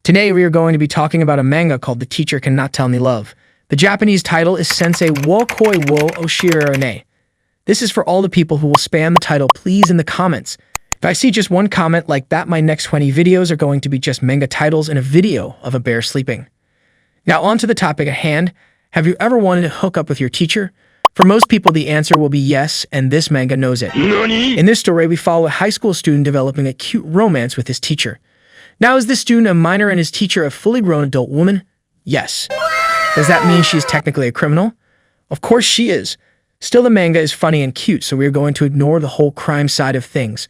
Today we are going to be talking about a manga called The Teacher Cannot Tell Me Love. The Japanese title is Sensei wo koi wo oshirere ne. This is for all the people who will spam the title please in the comments. If I see just one comment like that, my next 20 videos are going to be just manga titles and a video of a bear sleeping. Now on to the topic at hand. Have you ever wanted to hook up with your teacher? For most people, the answer will be yes, and this manga knows it. NANI? In this story, we follow a high school student developing a cute romance with his teacher. Now, is this student a minor and his teacher a fully grown adult woman? Yes. Does that mean she is technically a criminal? Of course she is. Still, the manga is funny and cute, so we are going to ignore the whole crime side of things.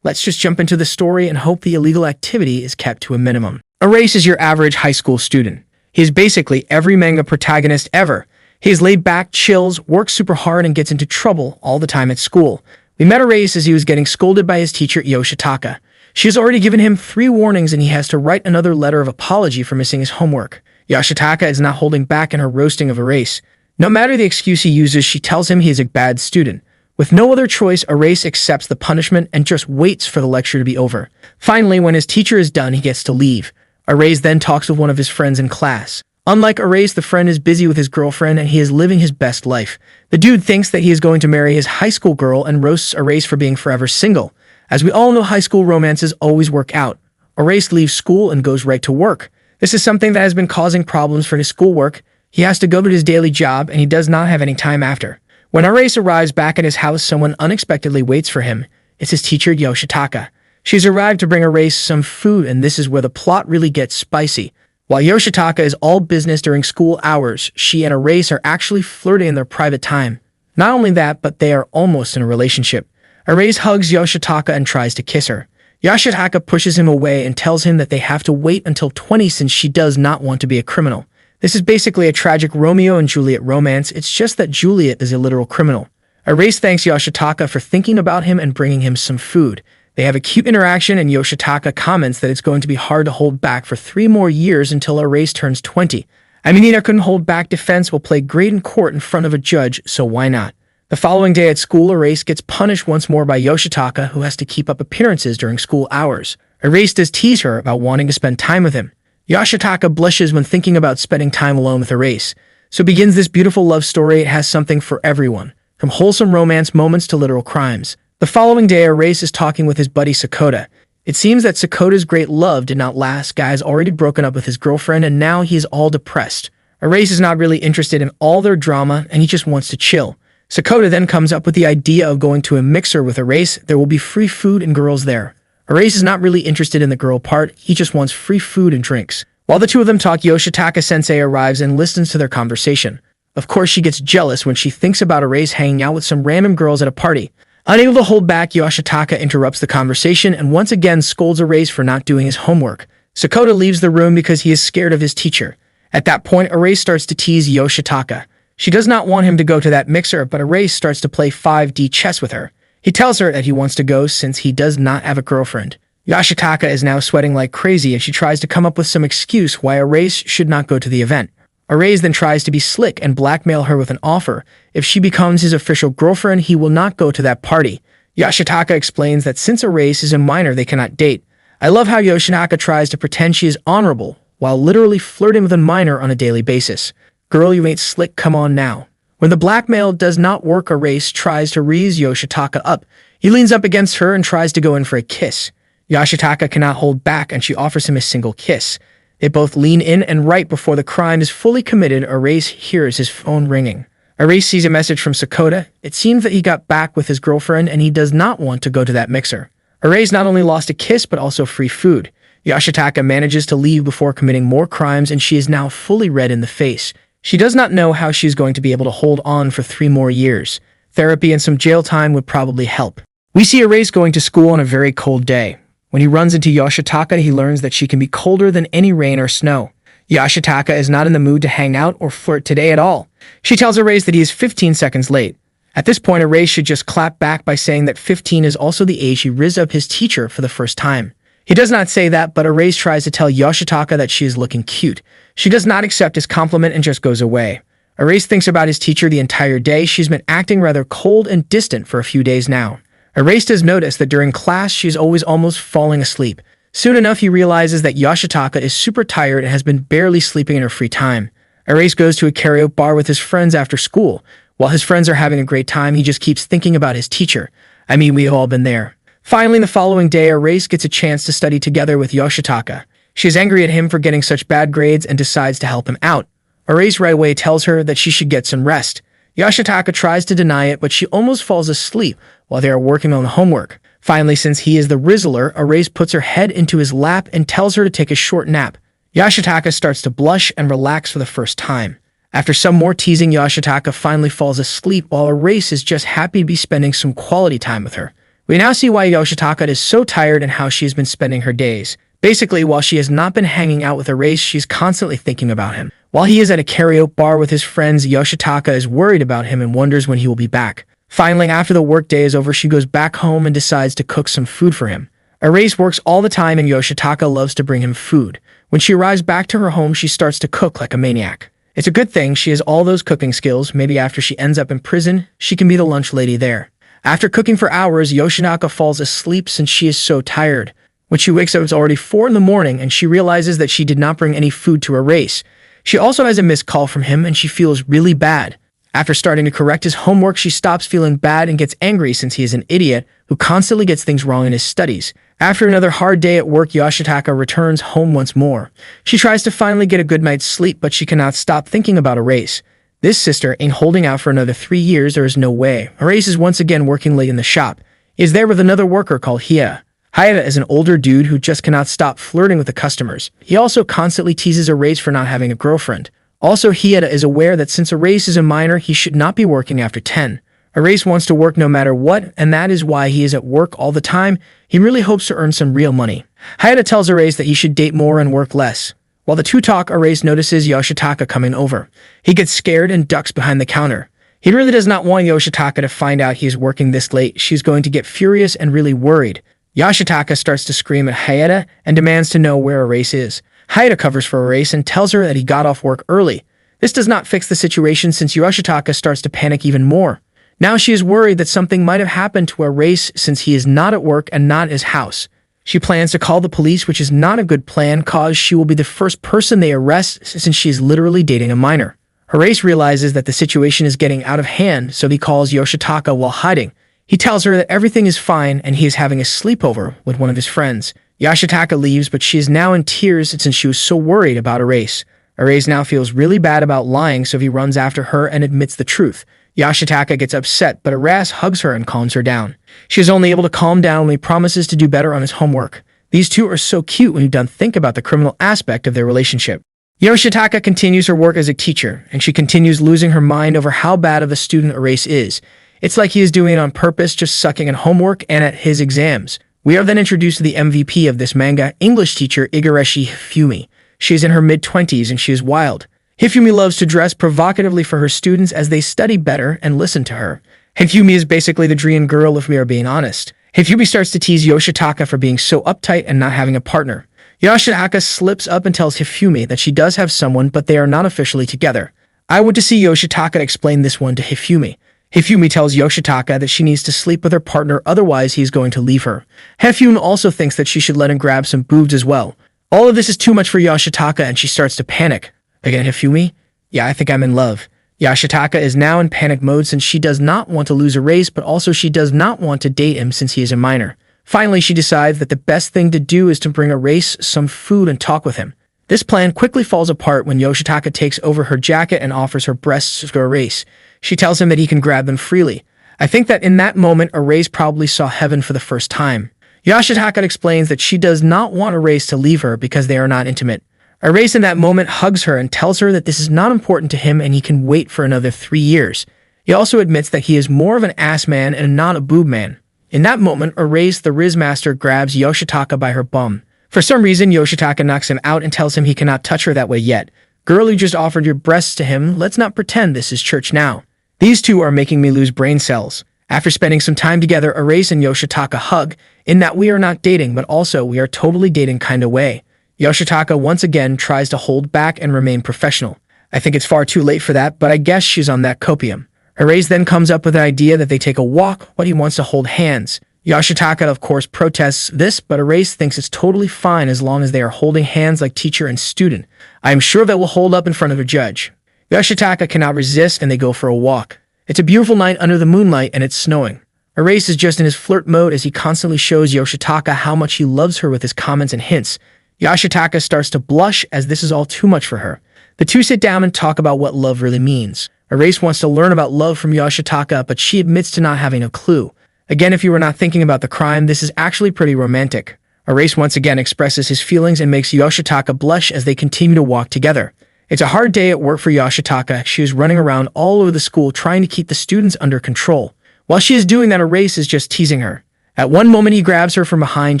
Let's just jump into the story and hope the illegal activity is kept to a minimum. Rizzes is your average high school student. He is basically every manga protagonist ever. He is laid back, chills, works super hard, and gets into trouble all the time at school. We met Rizzes as he was getting scolded by his teacher, Yoshitaka. She has already given him 3 warnings and he has to write another letter of apology for missing his homework. Yoshitaka is not holding back in her roasting of Rizzes. No matter the excuse he uses, she tells him he is a bad student. With no other choice, Rizzes accepts the punishment and just waits for the lecture to be over. Finally, when his teacher is done, he gets to leave. Rizzes then talks with one of his friends in class. Unlike Rizzes, the friend is busy with his girlfriend and he is living his best life. The dude thinks that he is going to marry his high school girl and roasts Rizzes for being forever single. As we all know, high school romances always work out. Rizzes leaves school and goes right to work. This is something that has been causing problems for his schoolwork. He has to go to his daily job and he does not have any time after. When Rizzes arrives back at his house, someone unexpectedly waits for him. It's his teacher, Yoshitaka. She's arrived to bring Rizzes some food, and this is where the plot really gets spicy. While Yoshitaka is all business during school hours, she and Rizzes are actually flirting in their private time. Not only that, but they are almost in a relationship. Rizzes hugs Yoshitaka and tries to kiss her. Yoshitaka pushes him away and tells him that they have to wait until 20 since she does not want to be a criminal. This is basically a tragic Romeo and Juliet romance, it's just that Juliet is a literal criminal. Rizzes thanks Yoshitaka for thinking about him and bringing him some food. They have a cute interaction and Yoshitaka comments that it's going to be hard to hold back for 3 more years until Rizzes turns 20. I mean, either couldn't hold back, defense will play great in court in front of a judge, so why not? The following day at school, Rizzes gets punished once more by Yoshitaka, who has to keep up appearances during school hours. Rizzes does tease her about wanting to spend time with him. Yoshitaka blushes when thinking about spending time alone with Rizzes. So begins this beautiful love story. It has something for everyone, from wholesome romance moments to literal crimes. The following day, Rizzes is talking with his buddy Sakota. It seems that Sakota's great love did not last. Guy's already broken up with his girlfriend and now he is all depressed. Rizzes is not really interested in all their drama and he just wants to chill. Sakota then comes up with the idea of going to a mixer with Rizzes. There will be free food and girls there. Rizzes is not really interested in the girl part, he just wants free food and drinks. While the two of them talk, Yoshitaka-sensei arrives and listens to their conversation. Of course, she gets jealous when she thinks about Rizzes hanging out with some random girls at a party. Unable to hold back, Yoshitaka interrupts the conversation and once again scolds Rizzes for not doing his homework. Sakota leaves the room because he is scared of his teacher. At that point, Rizzes starts to tease Yoshitaka. She does not want him to go to that mixer, but Rizzes starts to play 5D chess with her. He tells her that he wants to go since he does not have a girlfriend. Yoshitaka is now sweating like crazy and she tries to come up with some excuse why Rizzes should not go to the event. Rizzes then tries to be slick and blackmail her with an offer. If she becomes his official girlfriend, he will not go to that party. Yoshitaka explains that since Rizzes is a minor, they cannot date. I love how Yoshitaka tries to pretend she is honorable while literally flirting with a minor on a daily basis. Girl, you ain't slick, come on now. When the blackmail does not work, Rizzes tries to raise Yoshitaka up. He leans up against her and tries to go in for a kiss. Yoshitaka cannot hold back and she offers him a single kiss. They both lean in and right before the crime is fully committed, Rizzes hears his phone ringing. Rizzes sees a message from Sakota. It seems that he got back with his girlfriend and he does not want to go to that mixer. Rizzes not only lost a kiss but also free food. Yoshitaka manages to leave before committing more crimes and she is now fully red in the face. She does not know how she is going to be able to hold on for 3 more years. Therapy and some jail time would probably help. We see Rizzes going to school on a very cold day. When he runs into Yoshitaka, he learns that she can be colder than any rain or snow. Yoshitaka is not in the mood to hang out or flirt today at all. She tells Rizzes that he is 15 seconds late. At this point, Rizzes should just clap back by saying that 15 is also the age he rizzed up his teacher for the first time. He does not say that, but Rizzes tries to tell Yoshitaka that she is looking cute. She does not accept his compliment and just goes away. Rizzes thinks about his teacher the entire day. She's been acting rather cold and distant for a few days now. Rizzes does notice that during class, she's always almost falling asleep. Soon enough, he realizes that Yoshitaka is super tired and has been barely sleeping in her free time. Erase goes to a karaoke bar with his friends after school. While his friends are having a great time, he just keeps thinking about his teacher. I mean, we've all been there. Finally, the following day, Erase gets a chance to study together with Yoshitaka. She is angry at him for getting such bad grades and decides to help him out. Erase right away tells her that she should get some rest. Yoshitaka tries to deny it, but she almost falls asleep while they are working on the homework. Finally, since he is the Rizzler, Erase puts her head into his lap and tells her to take a short nap. Yoshitaka starts to blush and relax for the first time. After some more teasing, Yoshitaka finally falls asleep while Erase is just happy to be spending some quality time with her. We now see why Yoshitaka is so tired and how she has been spending her days. Basically, while she has not been hanging out with Erase, she's constantly thinking about him. While he is at a karaoke bar with his friends, Yoshitaka is worried about him and wonders when he will be back. Finally, after the workday is over, she goes back home and decides to cook some food for him. Erase works all the time and Yoshitaka loves to bring him food. When she arrives back to her home, she starts to cook like a maniac. It's a good thing she has all those cooking skills. Maybe after she ends up in prison, she can be the lunch lady there. After cooking for hours, Yoshitaka falls asleep since she is so tired. When she wakes up, it's already 4 in the morning and she realizes that she did not bring any food to Erase. She also has a missed call from him and she feels really bad. After starting to correct his homework, she stops feeling bad and gets angry since he is an idiot who constantly gets things wrong in his studies. After another hard day at work, Yoshitaka returns home once more. She tries to finally get a good night's sleep, but she cannot stop thinking about Erase. This sister ain't holding out for another 3 years, there is no way. Erase is once again working late in the shop. He is there with another worker called Hiya. Hiya is an older dude who just cannot stop flirting with the customers. He also constantly teases Erase for not having a girlfriend. Also, Hiya is aware that since Erase is a minor, he should not be working after 10. Erase wants to work no matter what, and that is why he is at work all the time. He really hopes to earn some real money. Hiya tells Erase that he should date more and work less. While the two talk, Erase notices Yoshitaka coming over. He gets scared and ducks behind the counter. He really does not want Yoshitaka to find out he is working this late. She's going to get furious and really worried. Yoshitaka starts to scream at Hiya and demands to know where Erase is. Hiya covers for Erase and tells her that he got off work early. This does not fix the situation since Yoshitaka starts to panic even more. Now she is worried that something might have happened to Erase since he is not at work and not at his house. She plans to call the police, which is not a good plan cause she will be the first person they arrest since she is literally dating a minor. Erase realizes that the situation is getting out of hand, so he calls Yoshitaka while hiding. He tells her that everything is fine and he is having a sleepover with one of his friends. Yoshitaka leaves, but she is now in tears since she was so worried about Erase. Erase now feels really bad about lying, so he runs after her and admits the truth. Yoshitaka gets upset, but Erase hugs her and calms her down. She is only able to calm down when he promises to do better on his homework. These two are so cute when you don't think about the criminal aspect of their relationship. Yoshitaka continues her work as a teacher, and she continues losing her mind over how bad of a student Erase is. It's like he is doing it on purpose, just sucking at homework and at his exams. We are then introduced to the MVP of this manga, English teacher Igarashi Hifumi. She is in her mid-20s and she is wild. Hifumi loves to dress provocatively for her students as they study better and listen to her. Hifumi is basically the dream girl if we are being honest. Hifumi starts to tease Yoshitaka for being so uptight and not having a partner. Yoshitaka slips up and tells Hifumi that she does have someone, but they are not officially together. I want to see Yoshitaka explain this one to Hifumi. Hifumi tells Yoshitaka that she needs to sleep with her partner, otherwise he is going to leave her. Hifumi also thinks that she should let him grab some boobs as well. All of this is too much for Yoshitaka and she starts to panic. Again, Hifumi? Yeah, I think I'm in love. Yoshitaka is now in panic mode since she does not want to lose Erase, but also she does not want to date him since he is a minor. Finally, she decides that the best thing to do is to bring Erase some food and talk with him. This plan quickly falls apart when Yoshitaka takes over her jacket and offers her breasts to Erase. She tells him that he can grab them freely. I think that in that moment, Erase probably saw heaven for the first time. Yoshitaka explains that she does not want Erase to leave her because they are not intimate. Erase in that moment hugs her and tells her that this is not important to him and he can wait for another 3 years. He also admits that he is more of an ass man and not a boob man. In that moment, Erase, the Riz master, grabs Yoshitaka by her bum. For some reason, Yoshitaka knocks him out and tells him he cannot touch her that way yet. Girl, you just offered your breasts to him. Let's not pretend this is church now. These two are making me lose brain cells. After spending some time together, Erase and Yoshitaka hug, in that we are not dating, but also we are totally dating kind of way. Yoshitaka once again tries to hold back and remain professional. I think it's far too late for that, but I guess she's on that copium. Erase then comes up with an idea that they take a walk, but he wants to hold hands. Yoshitaka, of course, protests this, but Erase thinks it's totally fine as long as they are holding hands like teacher and student. I am sure that will hold up in front of a judge. Yoshitaka cannot resist and they go for a walk. It's a beautiful night under the moonlight and it's snowing. Erase is just in his flirt mode as he constantly shows Yoshitaka how much he loves her with his comments and hints. Yoshitaka starts to blush as this is all too much for her. The two sit down and talk about what love really means. Erase wants to learn about love from Yoshitaka, but she admits to not having a clue. Again, if you were not thinking about the crime, this is actually pretty romantic. Erase once again expresses his feelings and makes Yoshitaka blush as they continue to walk together. It's a hard day at work for Yoshitaka. She is running around all over the school trying to keep the students under control. While she is doing that, Erase is just teasing her. At one moment, he grabs her from behind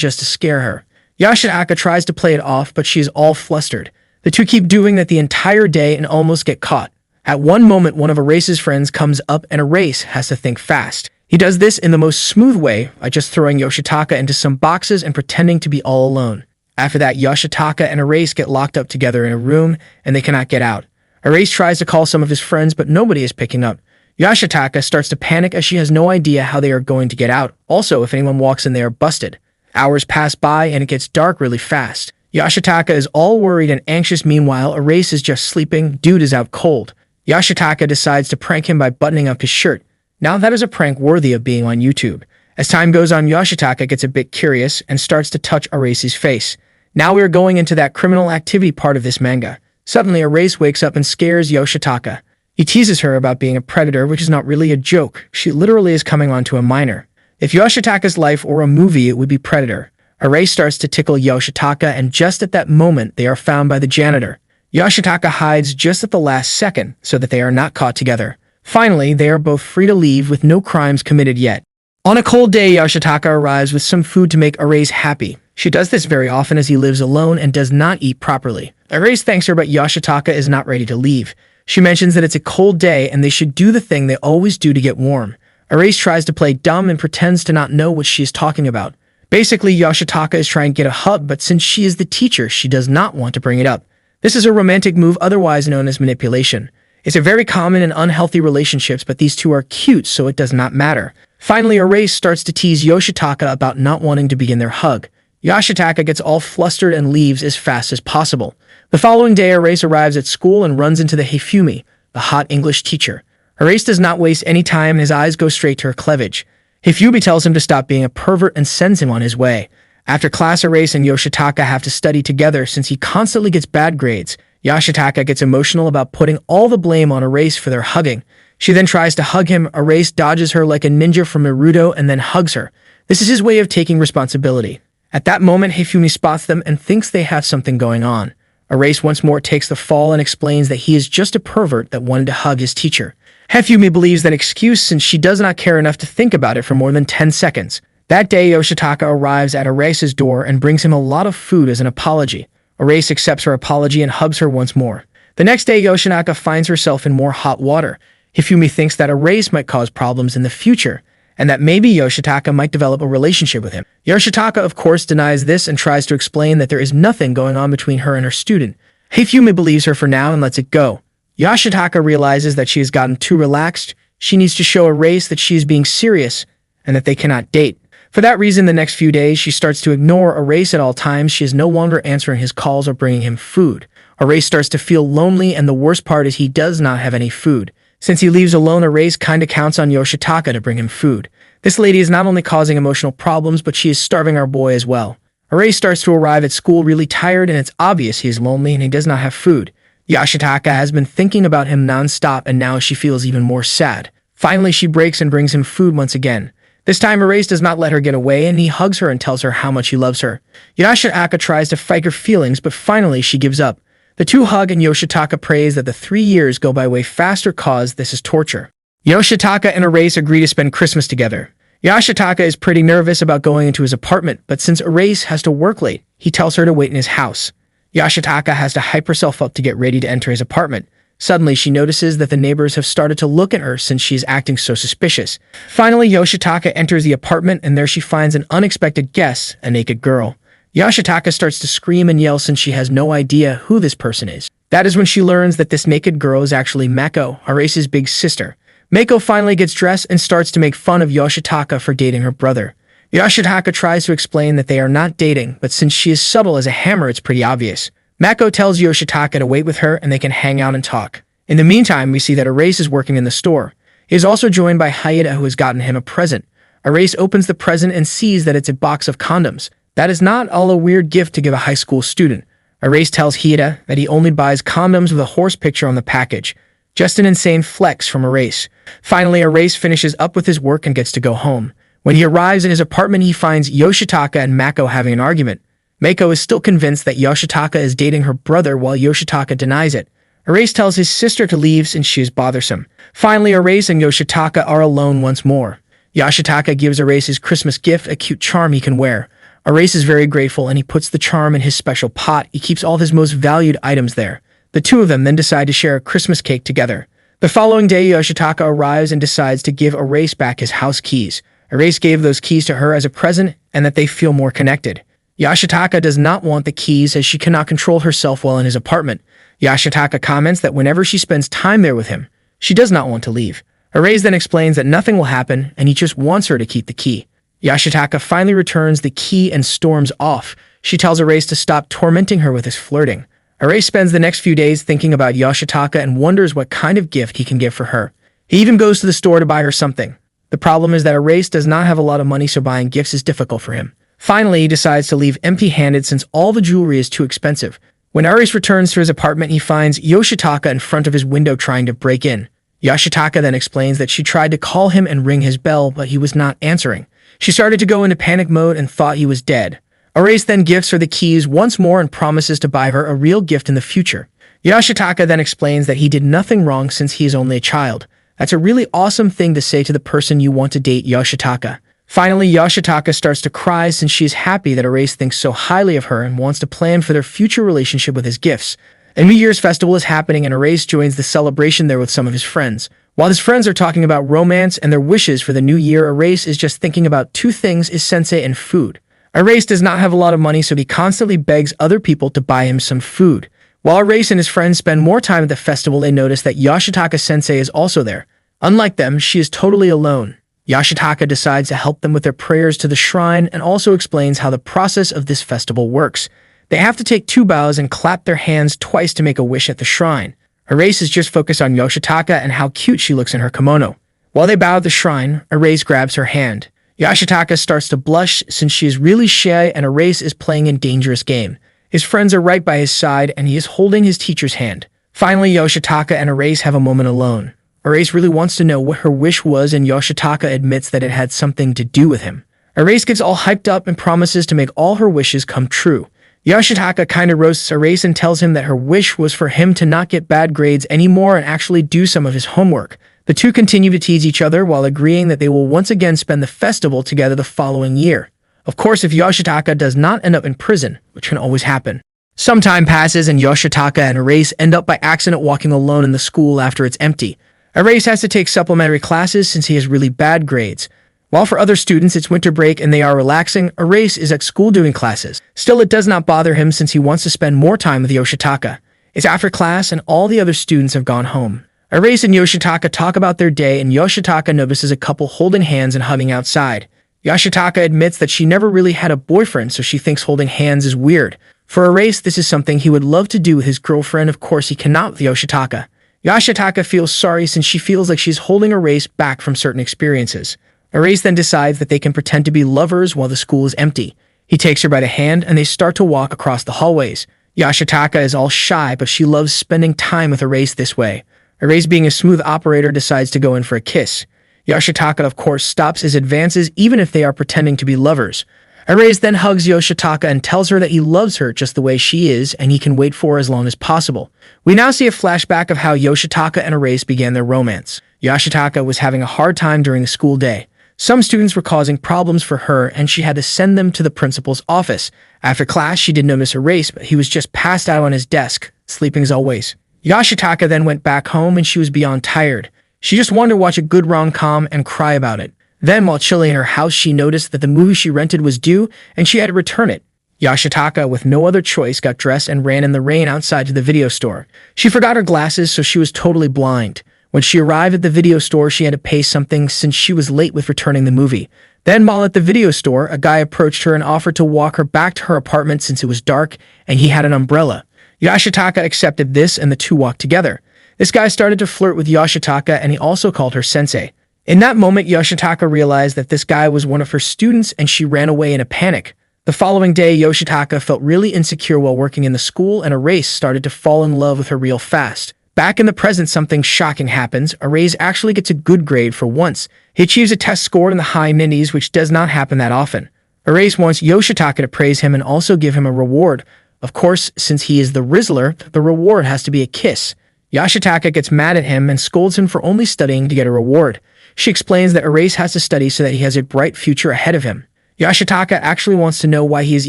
just to scare her. Yoshitaka tries to play it off, but she is all flustered. The two keep doing that the entire day and almost get caught. At one moment, one of Erase's friends comes up and Erase has to think fast. He does this in the most smooth way by just throwing Yoshitaka into some boxes and pretending to be all alone. After that, Yoshitaka and Erase get locked up together in a room and they cannot get out. Erase tries to call some of his friends, but nobody is picking up. Yoshitaka starts to panic as she has no idea how they are going to get out. Also, if anyone walks in, they are busted. Hours pass by and it gets dark really fast. Yoshitaka is all worried and anxious. Meanwhile, Erase is just sleeping. Dude is out cold. Yoshitaka decides to prank him by buttoning up his shirt. Now that is a prank worthy of being on YouTube. As time goes on, Yoshitaka gets a bit curious and starts to touch Erase's face. Now we are going into that criminal activity part of this manga. Suddenly, Erase wakes up and scares Yoshitaka. He teases her about being a predator, which is not really a joke. She literally is coming on to a minor. If Yoshitaka's life were a movie, it would be Predator. Erase starts to tickle Yoshitaka, and just at that moment, they are found by the janitor. Yoshitaka hides just at the last second so that they are not caught together. Finally, they are both free to leave with no crimes committed yet. On a cold day, Yoshitaka arrives with some food to make Erase happy. She does this very often as he lives alone and does not eat properly. Erase thanks her, but Yoshitaka is not ready to leave. She mentions that it's a cold day and they should do the thing they always do to get warm. Erase tries to play dumb and pretends to not know what she is talking about. Basically, Yoshitaka is trying to get a hug, but since she is the teacher, she does not want to bring it up. This is a romantic move, otherwise known as manipulation. It's a very common and unhealthy relationships, but these two are cute, so it does not matter. Finally, Erase starts to tease Yoshitaka about not wanting to begin their hug. Yoshitaka gets all flustered and leaves as fast as possible. The following day, Erase arrives at school and runs into the Hifumi, the hot English teacher. Erase does not waste any time and his eyes go straight to her cleavage. Hifumi tells him to stop being a pervert and sends him on his way. After class, Erase and Yoshitaka have to study together since he constantly gets bad grades. Yoshitaka gets emotional about putting all the blame on Erase for their hugging. She then tries to hug him. Erase dodges her like a ninja from Naruto and then hugs her. This is his way of taking responsibility. At that moment, Hifumi spots them and thinks they have something going on. Erase once more takes the fall and explains that he is just a pervert that wanted to hug his teacher. Hifumi believes that excuse since she does not care enough to think about it for more than 10 seconds. That day, Yoshitaka arrives at Erase's door and brings him a lot of food as an apology. Erase accepts her apology and hugs her once more. The next day, Yoshitaka finds herself in more hot water. Hifumi thinks that Erase might cause problems in the future, and that maybe Yoshitaka might develop a relationship with him. Yoshitaka, of course, denies this and tries to explain that there is nothing going on between her and her student. Hifumi believes her for now and lets it go. Yoshitaka realizes that she has gotten too relaxed. She needs to show Erase that she is being serious and that they cannot date. For that reason, the next few days, she starts to ignore Erase at all times. She is no longer answering his calls or bringing him food. Erase starts to feel lonely, and the worst part is he does not have any food. Since he leaves alone, Erase kinda counts on Yoshitaka to bring him food. This lady is not only causing emotional problems, but she is starving our boy as well. Erase starts to arrive at school really tired, and it's obvious he is lonely and he does not have food. Yoshitaka has been thinking about him non-stop, and now she feels even more sad. Finally, she breaks and brings him food once again. This time, Erase does not let her get away, and he hugs her and tells her how much he loves her. Yoshitaka tries to fight her feelings, but finally she gives up. The two hug, and Yoshitaka prays that the 3 years go by way faster cause this is torture. Yoshitaka and Erase agree to spend Christmas together. Yoshitaka is pretty nervous about going into his apartment, but since Erase has to work late, he tells her to wait in his house. Yoshitaka has to hype herself up to get ready to enter his apartment. Suddenly, she notices that the neighbors have started to look at her since she is acting so suspicious. Finally, Yoshitaka enters the apartment, and there she finds an unexpected guest, a naked girl. Yoshitaka starts to scream and yell since she has no idea who this person is. That is when she learns that this naked girl is actually Mako, Erase's big sister. Mako finally gets dressed and starts to make fun of Yoshitaka for dating her brother. Yoshitaka tries to explain that they are not dating, but since she is subtle as a hammer, it's pretty obvious. Mako tells Yoshitaka to wait with her and they can hang out and talk. In the meantime, we see that Erase is working in the store. He is also joined by Hayata, who has gotten him a present. Erase opens the present and sees that it's a box of condoms. That is not all a weird gift to give a high school student. Erase tells Hayata that he only buys condoms with a horse picture on the package. Just an insane flex from Erase. Finally, Erase finishes up with his work and gets to go home. When he arrives in his apartment, he finds Yoshitaka and Mako having an argument. Mako is still convinced that Yoshitaka is dating her brother while Yoshitaka denies it. Erase tells his sister to leave since she is bothersome. Finally, Erase and Yoshitaka are alone once more. Yoshitaka gives Erase his Christmas gift, a cute charm he can wear. Erase is very grateful and he puts the charm in his special pot. He keeps all of his most valued items there. The two of them then decide to share a Christmas cake together. The following day, Yoshitaka arrives and decides to give Erase back his house keys. Erase gave those keys to her as a present and that they feel more connected. Yoshitaka does not want the keys as she cannot control herself while in his apartment. Yoshitaka comments that whenever she spends time there with him, she does not want to leave. Erase then explains that nothing will happen and he just wants her to keep the key. Yoshitaka finally returns the key and storms off. She tells Erase to stop tormenting her with his flirting. Erase spends the next few days thinking about Yoshitaka and wonders what kind of gift he can give for her. He even goes to the store to buy her something. The problem is that Erase does not have a lot of money, so buying gifts is difficult for him. Finally, he decides to leave empty-handed since all the jewelry is too expensive. When Erase returns to his apartment, he finds Yoshitaka in front of his window trying to break in. Yoshitaka then explains that she tried to call him and ring his bell, but he was not answering. She started to go into panic mode and thought he was dead. Erase then gives her the keys once more and promises to buy her a real gift in the future. Yoshitaka then explains that he did nothing wrong since he is only a child. That's a really awesome thing to say to the person you want to date, Yoshitaka. Finally, Yoshitaka starts to cry since she is happy that Erase thinks so highly of her and wants to plan for their future relationship with his gifts. A New Year's festival is happening and Erase joins the celebration there with some of his friends. While his friends are talking about romance and their wishes for the new year, Erase is just thinking about two things: is sensei and food. Erase does not have a lot of money, so he constantly begs other people to buy him some food. While Erase and his friends spend more time at the festival, they notice that Yoshitaka sensei is also there. Unlike them, she is totally alone. Yoshitaka decides to help them with their prayers to the shrine and also explains how the process of this festival works. They have to take 2 bows and clap their hands twice to make a wish at the shrine. Erase is just focused on Yoshitaka and how cute she looks in her kimono. While they bow at the shrine, Erase grabs her hand. Yoshitaka starts to blush since she is really shy and Erase is playing a dangerous game. His friends are right by his side and he is holding his teacher's hand. Finally, Yoshitaka and Erase have a moment alone. Erase really wants to know what her wish was and Yoshitaka admits that it had something to do with him. Erase gets all hyped up and promises to make all her wishes come true. Yoshitaka kinda roasts Erase and tells him that her wish was for him to not get bad grades anymore and actually do some of his homework. The two continue to tease each other while agreeing that they will once again spend the festival together the following year. Of course, if Yoshitaka does not end up in prison, which can always happen. Some time passes and Yoshitaka and Erase end up by accident walking alone in the school after it's empty. Erase has to take supplementary classes since he has really bad grades. While for other students it's winter break and they are relaxing, Erase is at school doing classes. Still, it does not bother him since he wants to spend more time with Yoshitaka. It's after class and all the other students have gone home. Erase and Yoshitaka talk about their day and Yoshitaka notices a couple holding hands and hugging outside. Yoshitaka admits that she never really had a boyfriend, so she thinks holding hands is weird. For Erase, this is something he would love to do with his girlfriend. Of course, he cannot with Yoshitaka. Yoshitaka feels sorry since she feels like she's holding Erase back from certain experiences. Erase then decides that they can pretend to be lovers while the school is empty. He takes her by the hand and they start to walk across the hallways. Yoshitaka is all shy, but she loves spending time with Erase this way. Erase, being a smooth operator, decides to go in for a kiss. Yoshitaka, of course, stops his advances even if they are pretending to be lovers. Erase then hugs Yoshitaka and tells her that he loves her just the way she is and he can wait for her as long as possible. We now see a flashback of how Yoshitaka and Erase began their romance. Yoshitaka was having a hard time during the school day. Some students were causing problems for her and she had to send them to the principal's office. After class, she did notice Erase, but he was just passed out on his desk, sleeping as always. Yoshitaka then went back home and she was beyond tired. She just wanted to watch a good rom-com and cry about it. Then, while chilling in her house, she noticed that the movie she rented was due and she had to return it. Yoshitaka, with no other choice, got dressed and ran in the rain outside to the video store. She forgot her glasses, so she was totally blind. When she arrived at the video store, she had to pay something since she was late with returning the movie. Then, while at the video store, a guy approached her and offered to walk her back to her apartment since it was dark and he had an umbrella. Yoshitaka accepted this and the two walked together. This guy started to flirt with Yoshitaka and he also called her sensei. In that moment, Yoshitaka realized that this guy was one of her students and she ran away in a panic. The following day, Yoshitaka felt really insecure while working in the school and Erase started to fall in love with her real fast. Back in the present, something shocking happens. Erase actually gets a good grade for once. He achieves a test score in the high 90s, which does not happen that often. Erase wants Yoshitaka to praise him and also give him a reward. Of course, since he is the Rizzler, the reward has to be a kiss. Yoshitaka gets mad at him and scolds him for only studying to get a reward. She explains that Erase has to study so that he has a bright future ahead of him. Yoshitaka actually wants to know why he is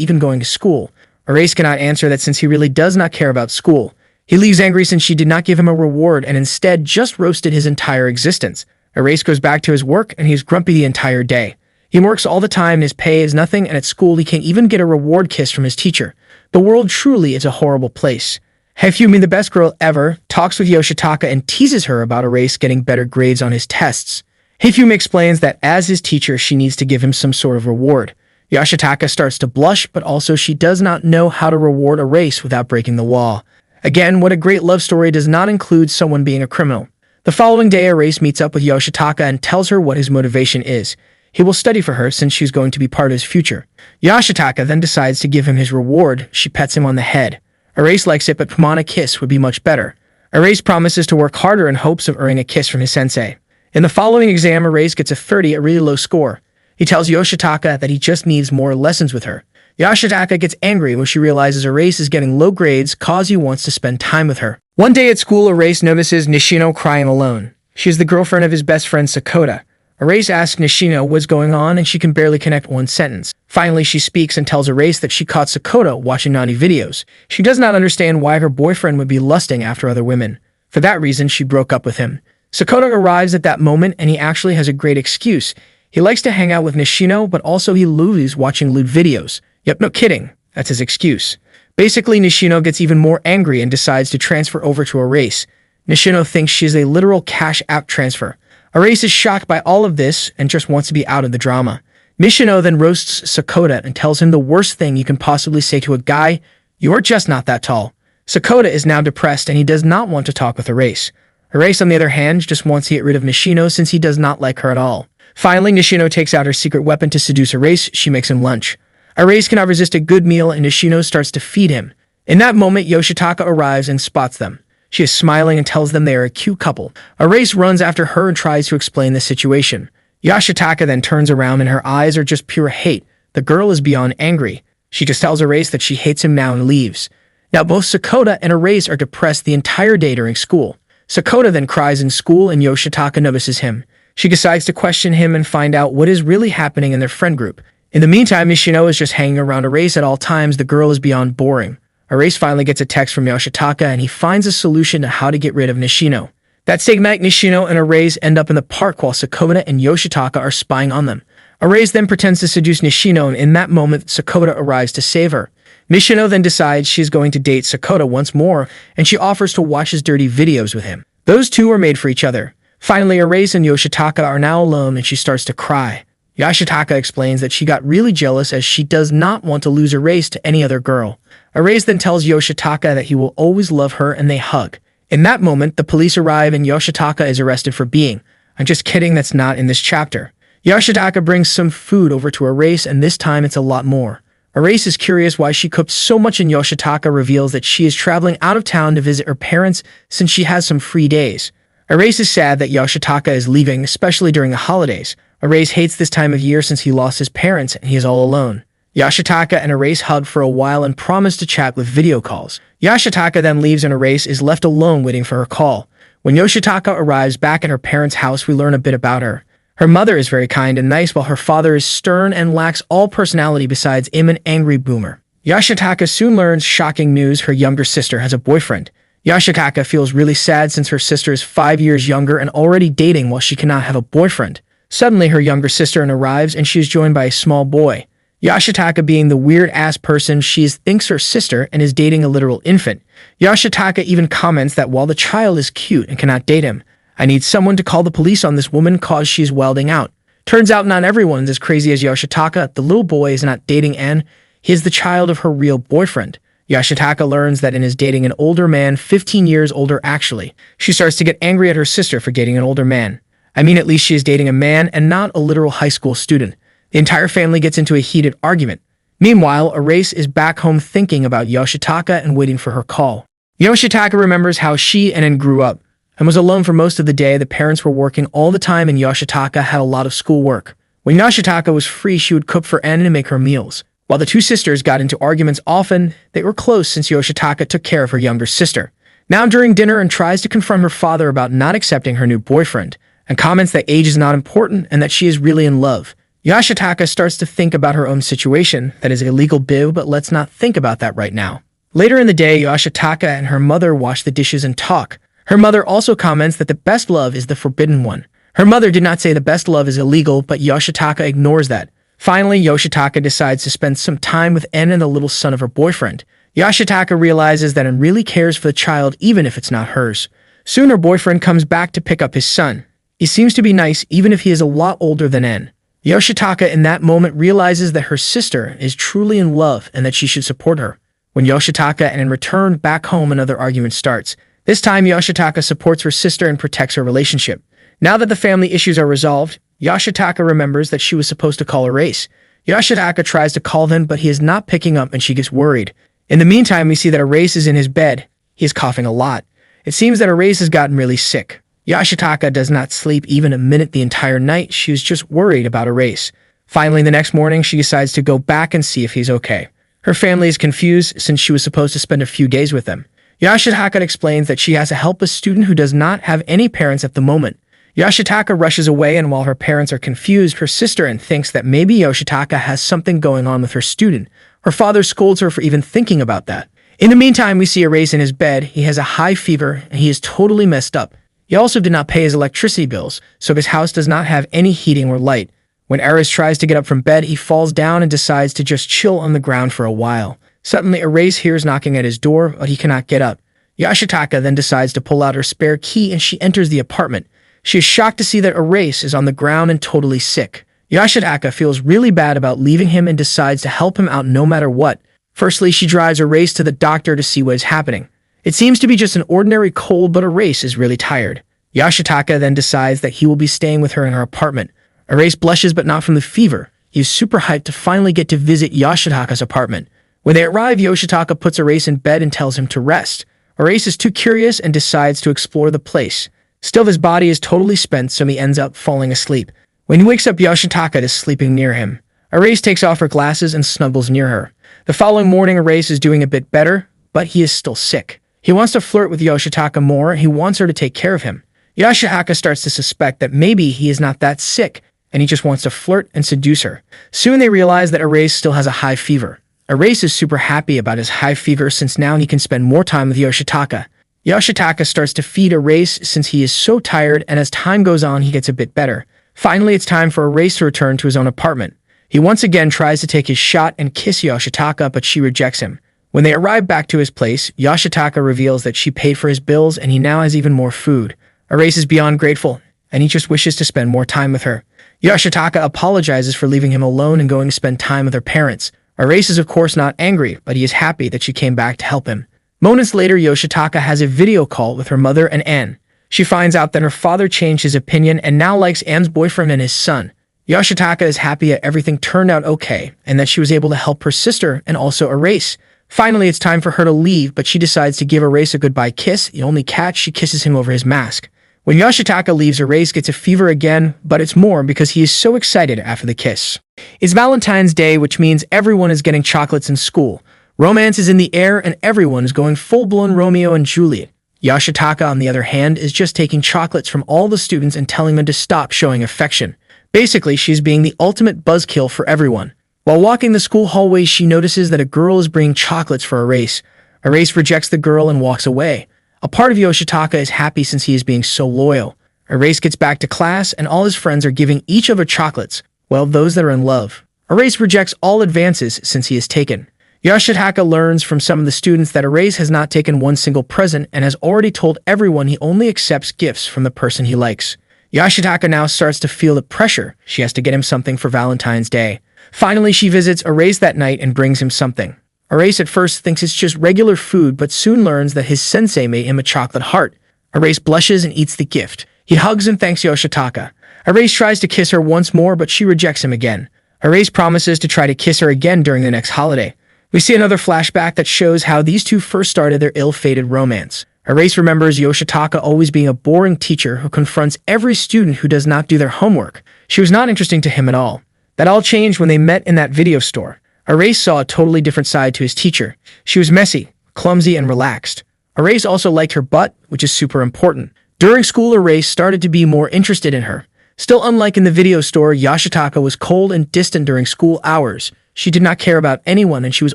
even going to school. Erase cannot answer that since he really does not care about school. He leaves angry since she did not give him a reward and instead just roasted his entire existence. Erase goes back to his work and he's grumpy the entire day. He works all the time and his pay is nothing, and at school he can't even get a reward kiss from his teacher. The world truly is a horrible place. Hyfumi, the best girl ever, talks with Yoshitaka and teases her about Erase getting better grades on his tests. Hyfumi explains that as his teacher she needs to give him some sort of reward. Yoshitaka starts to blush, but also she does not know how to reward Erase without breaking the wall. Again, what a great love story does not include someone being a criminal. The following day, Erase meets up with Yoshitaka and tells her what his motivation is. He will study for her since she's going to be part of his future. Yoshitaka then decides to give him his reward. She pets him on the head. Erase likes it, but come on, a kiss would be much better. Erase promises to work harder in hopes of earning a kiss from his sensei. In the following exam, Erase gets a 30, a really low score. He tells Yoshitaka that he just needs more lessons with her. Yoshitaka gets angry when she realizes Erase is getting low grades cause he wants to spend time with her. One day at school, Erase notices Nishino crying alone. She is the girlfriend of his best friend Sakota. Erase asks Nishino what's going on and she can barely connect one sentence. Finally, she speaks and tells Erase that she caught Sakota watching naughty videos. She does not understand why her boyfriend would be lusting after other women. For that reason, she broke up with him. Sakota arrives at that moment and he actually has a great excuse. He likes to hang out with Nishino, but also he loves watching lewd videos. Yep, no kidding. That's his excuse. Basically, Nishino gets even more angry and decides to transfer over to Erase. Nishino thinks she is a literal cash app transfer. Erase is shocked by all of this and just wants to be out of the drama. Nishino then roasts Sakota and tells him the worst thing you can possibly say to a guy: "You're just not that tall." Sakota is now depressed and he does not want to talk with Erase. Erase, on the other hand, just wants to get rid of Nishino since he does not like her at all. Finally, Nishino takes out her secret weapon to seduce Erase. She makes him lunch. Erase cannot resist a good meal and Nishino starts to feed him. In that moment, Yoshitaka arrives and spots them. She is smiling and tells them they are a cute couple. Erase runs after her and tries to explain the situation. Yoshitaka then turns around and her eyes are just pure hate. The girl is beyond angry. She just tells Erase that she hates him now and leaves. Now both Sakota and Erase are depressed the entire day during school. Sakota then cries in school and Yoshitaka notices him. She decides to question him and find out what is really happening in their friend group. In the meantime, Nishino is just hanging around Erase at all times. The girl is beyond boring. Erase finally gets a text from Yoshitaka and he finds a solution to how to get rid of Nishino. That same night, Nishino and Erase end up in the park while Sakota and Yoshitaka are spying on them. Erase then pretends to seduce Nishino and in that moment, Sakota arrives to save her. Nishino then decides she's going to date Sakota once more and she offers to watch his dirty videos with him. Those two are made for each other. Finally, Erase and Yoshitaka are now alone and she starts to cry. Yoshitaka explains that she got really jealous as she does not want to lose Erase to any other girl. Erase then tells Yoshitaka that he will always love her and they hug. In that moment, the police arrive and Yoshitaka is arrested for being. I'm just kidding, that's not in this chapter. Yoshitaka brings some food over to Erase and this time it's a lot more. Erase is curious why she cooked so much and Yoshitaka reveals that she is traveling out of town to visit her parents since she has some free days. Erase is sad that Yoshitaka is leaving, especially during the holidays. Erase hates this time of year since he lost his parents and he is all alone. Yoshitaka and Erase hug for a while and promise to chat with video calls. Yoshitaka then leaves and Erase is left alone waiting for her call. When Yoshitaka arrives back at her parents' house, we learn a bit about her. Her mother is very kind and nice while her father is stern and lacks all personality besides an angry boomer. Yoshitaka soon learns shocking news: her younger sister has a boyfriend. Yoshitaka feels really sad since her sister is 5 years younger and already dating while she cannot have a boyfriend. Suddenly, her younger sister arrives and she is joined by a small boy. Yoshitaka, being the weird-ass person she is, thinks her sister and is dating a literal infant. Yoshitaka even comments that while the child is cute and cannot date him, I need someone to call the police on this woman cause she's wilding out. Turns out not everyone's as crazy as Yoshitaka. The little boy is not dating Anne. He is the child of her real boyfriend. Yoshitaka learns that Anne is dating an older man, 15 years older actually. She starts to get angry at her sister for dating an older man. I mean, at least she is dating a man and not a literal high school student. The entire family gets into a heated argument. Meanwhile, Rizzes is back home thinking about Yoshitaka and waiting for her call. Yoshitaka remembers how she and Anne grew up and was alone for most of the day. The parents were working all the time and Yoshitaka had a lot of schoolwork. When Yoshitaka was free, she would cook for Anne and make her meals. While the two sisters got into arguments often, they were close since Yoshitaka took care of her younger sister. Now during dinner, Anne tries to confront her father about not accepting her new boyfriend and comments that age is not important and that she is really in love. Yoshitaka starts to think about her own situation, that is a legal bib, but let's not think about that right now. Later in the day, Yoshitaka and her mother wash the dishes and talk. Her mother also comments that the best love is the forbidden one. Her mother did not say the best love is illegal, but Yoshitaka ignores that. Finally, Yoshitaka decides to spend some time with Anne and the little son of her boyfriend. Yoshitaka realizes that Anne really cares for the child even if it's not hers. Soon her boyfriend comes back to pick up his son. He seems to be nice even if he is a lot older than Anne. Yoshitaka in that moment realizes that her sister is truly in love and that she should support her. When Yoshitaka and Anne return back home, another argument starts. This time, Yoshitaka supports her sister and protects her relationship. Now that the family issues are resolved, Yoshitaka remembers that she was supposed to call Rizzes. Yoshitaka tries to call them, but he is not picking up and she gets worried. In the meantime, we see that Rizzes is in his bed. He is coughing a lot. It seems that Rizzes has gotten really sick. Yoshitaka does not sleep even a minute the entire night. She was just worried about Rizzes. Finally, the next morning, she decides to go back and see if he's okay. Her family is confused since she was supposed to spend a few days with them. Yoshitaka explains that she has to help a student who does not have any parents at the moment. Yoshitaka rushes away, and while her parents are confused, her sister Anne thinks that maybe Yoshitaka has something going on with her student. Her father scolds her for even thinking about that. In the meantime, we see Rizzes in his bed. He has a high fever, and he is totally messed up. He also did not pay his electricity bills, so his house does not have any heating or light. When Rizzes tries to get up from bed, he falls down and decides to just chill on the ground for a while. Suddenly, Rizzes hears knocking at his door, but he cannot get up. Yoshitaka then decides to pull out her spare key and she enters the apartment. She is shocked to see that Rizzes is on the ground and totally sick. Yoshitaka feels really bad about leaving him and decides to help him out no matter what. Firstly, she drives Rizzes to the doctor to see what is happening. It seems to be just an ordinary cold, but Rizzes is really tired. Yoshitaka then decides that he will be staying with her in her apartment. Rizzes blushes, but not from the fever. He is super hyped to finally get to visit Yoshitaka's apartment. When they arrive, Yoshitaka puts Rizzes in bed and tells him to rest. Rizzes is too curious and decides to explore the place. Still, his body is totally spent, so he ends up falling asleep. When he wakes up, Yoshitaka is sleeping near him. Rizzes takes off her glasses and snuggles near her. The following morning, Rizzes is doing a bit better, but he is still sick. He wants to flirt with Yoshitaka more. He wants her to take care of him. Yoshitaka starts to suspect that maybe he is not that sick, and he just wants to flirt and seduce her. Soon they realize that Rizzes still has a high fever. Rizzes is super happy about his high fever since now he can spend more time with Yoshitaka. Yoshitaka starts to feed Rizzes since he is so tired, and as time goes on, he gets a bit better. Finally, it's time for Rizzes to return to his own apartment. He once again tries to take his shot and kiss Yoshitaka, but she rejects him. When they arrive back to his place, Yoshitaka reveals that she paid for his bills and he now has even more food. Rizzes is beyond grateful, and he just wishes to spend more time with her. Yoshitaka apologizes for leaving him alone and going to spend time with her parents. Rizzes is of course not angry, but he is happy that she came back to help him. Moments later, Yoshitaka has a video call with her mother and Anne. She finds out that her father changed his opinion and now likes Anne's boyfriend and his son. Yoshitaka is happy that everything turned out okay and that she was able to help her sister and also Rizzes. Finally, it's time for her to leave, but she decides to give Rizzes a goodbye kiss. The only catch, she kisses him over his mask. When Yoshitaka leaves, Rizzes gets a fever again, but it's more because he is so excited after the kiss. It's Valentine's Day, which means everyone is getting chocolates in school. Romance is in the air and everyone is going full-blown Romeo and Juliet. Yoshitaka, on the other hand, is just taking chocolates from all the students and telling them to stop showing affection. Basically, she's being the ultimate buzzkill for everyone. While walking the school hallways, she notices that a girl is bringing chocolates for Rizzes. Rizzes rejects the girl and walks away. A part of Yoshitaka is happy since he is being so loyal. Rizzes gets back to class and all his friends are giving each other chocolates, well, those that are in love. Rizzes rejects all advances since he is taken. Yoshitaka learns from some of the students that Rizzes has not taken one single present and has already told everyone he only accepts gifts from the person he likes. Yoshitaka now starts to feel the pressure. She has to get him something for Valentine's Day. Finally, she visits Erase that night and brings him something. Erase at first thinks it's just regular food, but soon learns that his sensei made him a chocolate heart. Erase blushes and eats the gift. He hugs and thanks Yoshitaka. Erase tries to kiss her once more, but she rejects him again. Erase promises to try to kiss her again during the next holiday. We see another flashback that shows how these two first started their ill-fated romance. Erase remembers Yoshitaka always being a boring teacher who confronts every student who does not do their homework. She was not interesting to him at all. That all changed when they met in that video store. Erase saw a totally different side to his teacher. She was messy, clumsy, and relaxed. Erase also liked her butt, which is super important. During school, Erase started to be more interested in her. Still, unlike in the video store, Yoshitaka was cold and distant during school hours. She did not care about anyone, and she was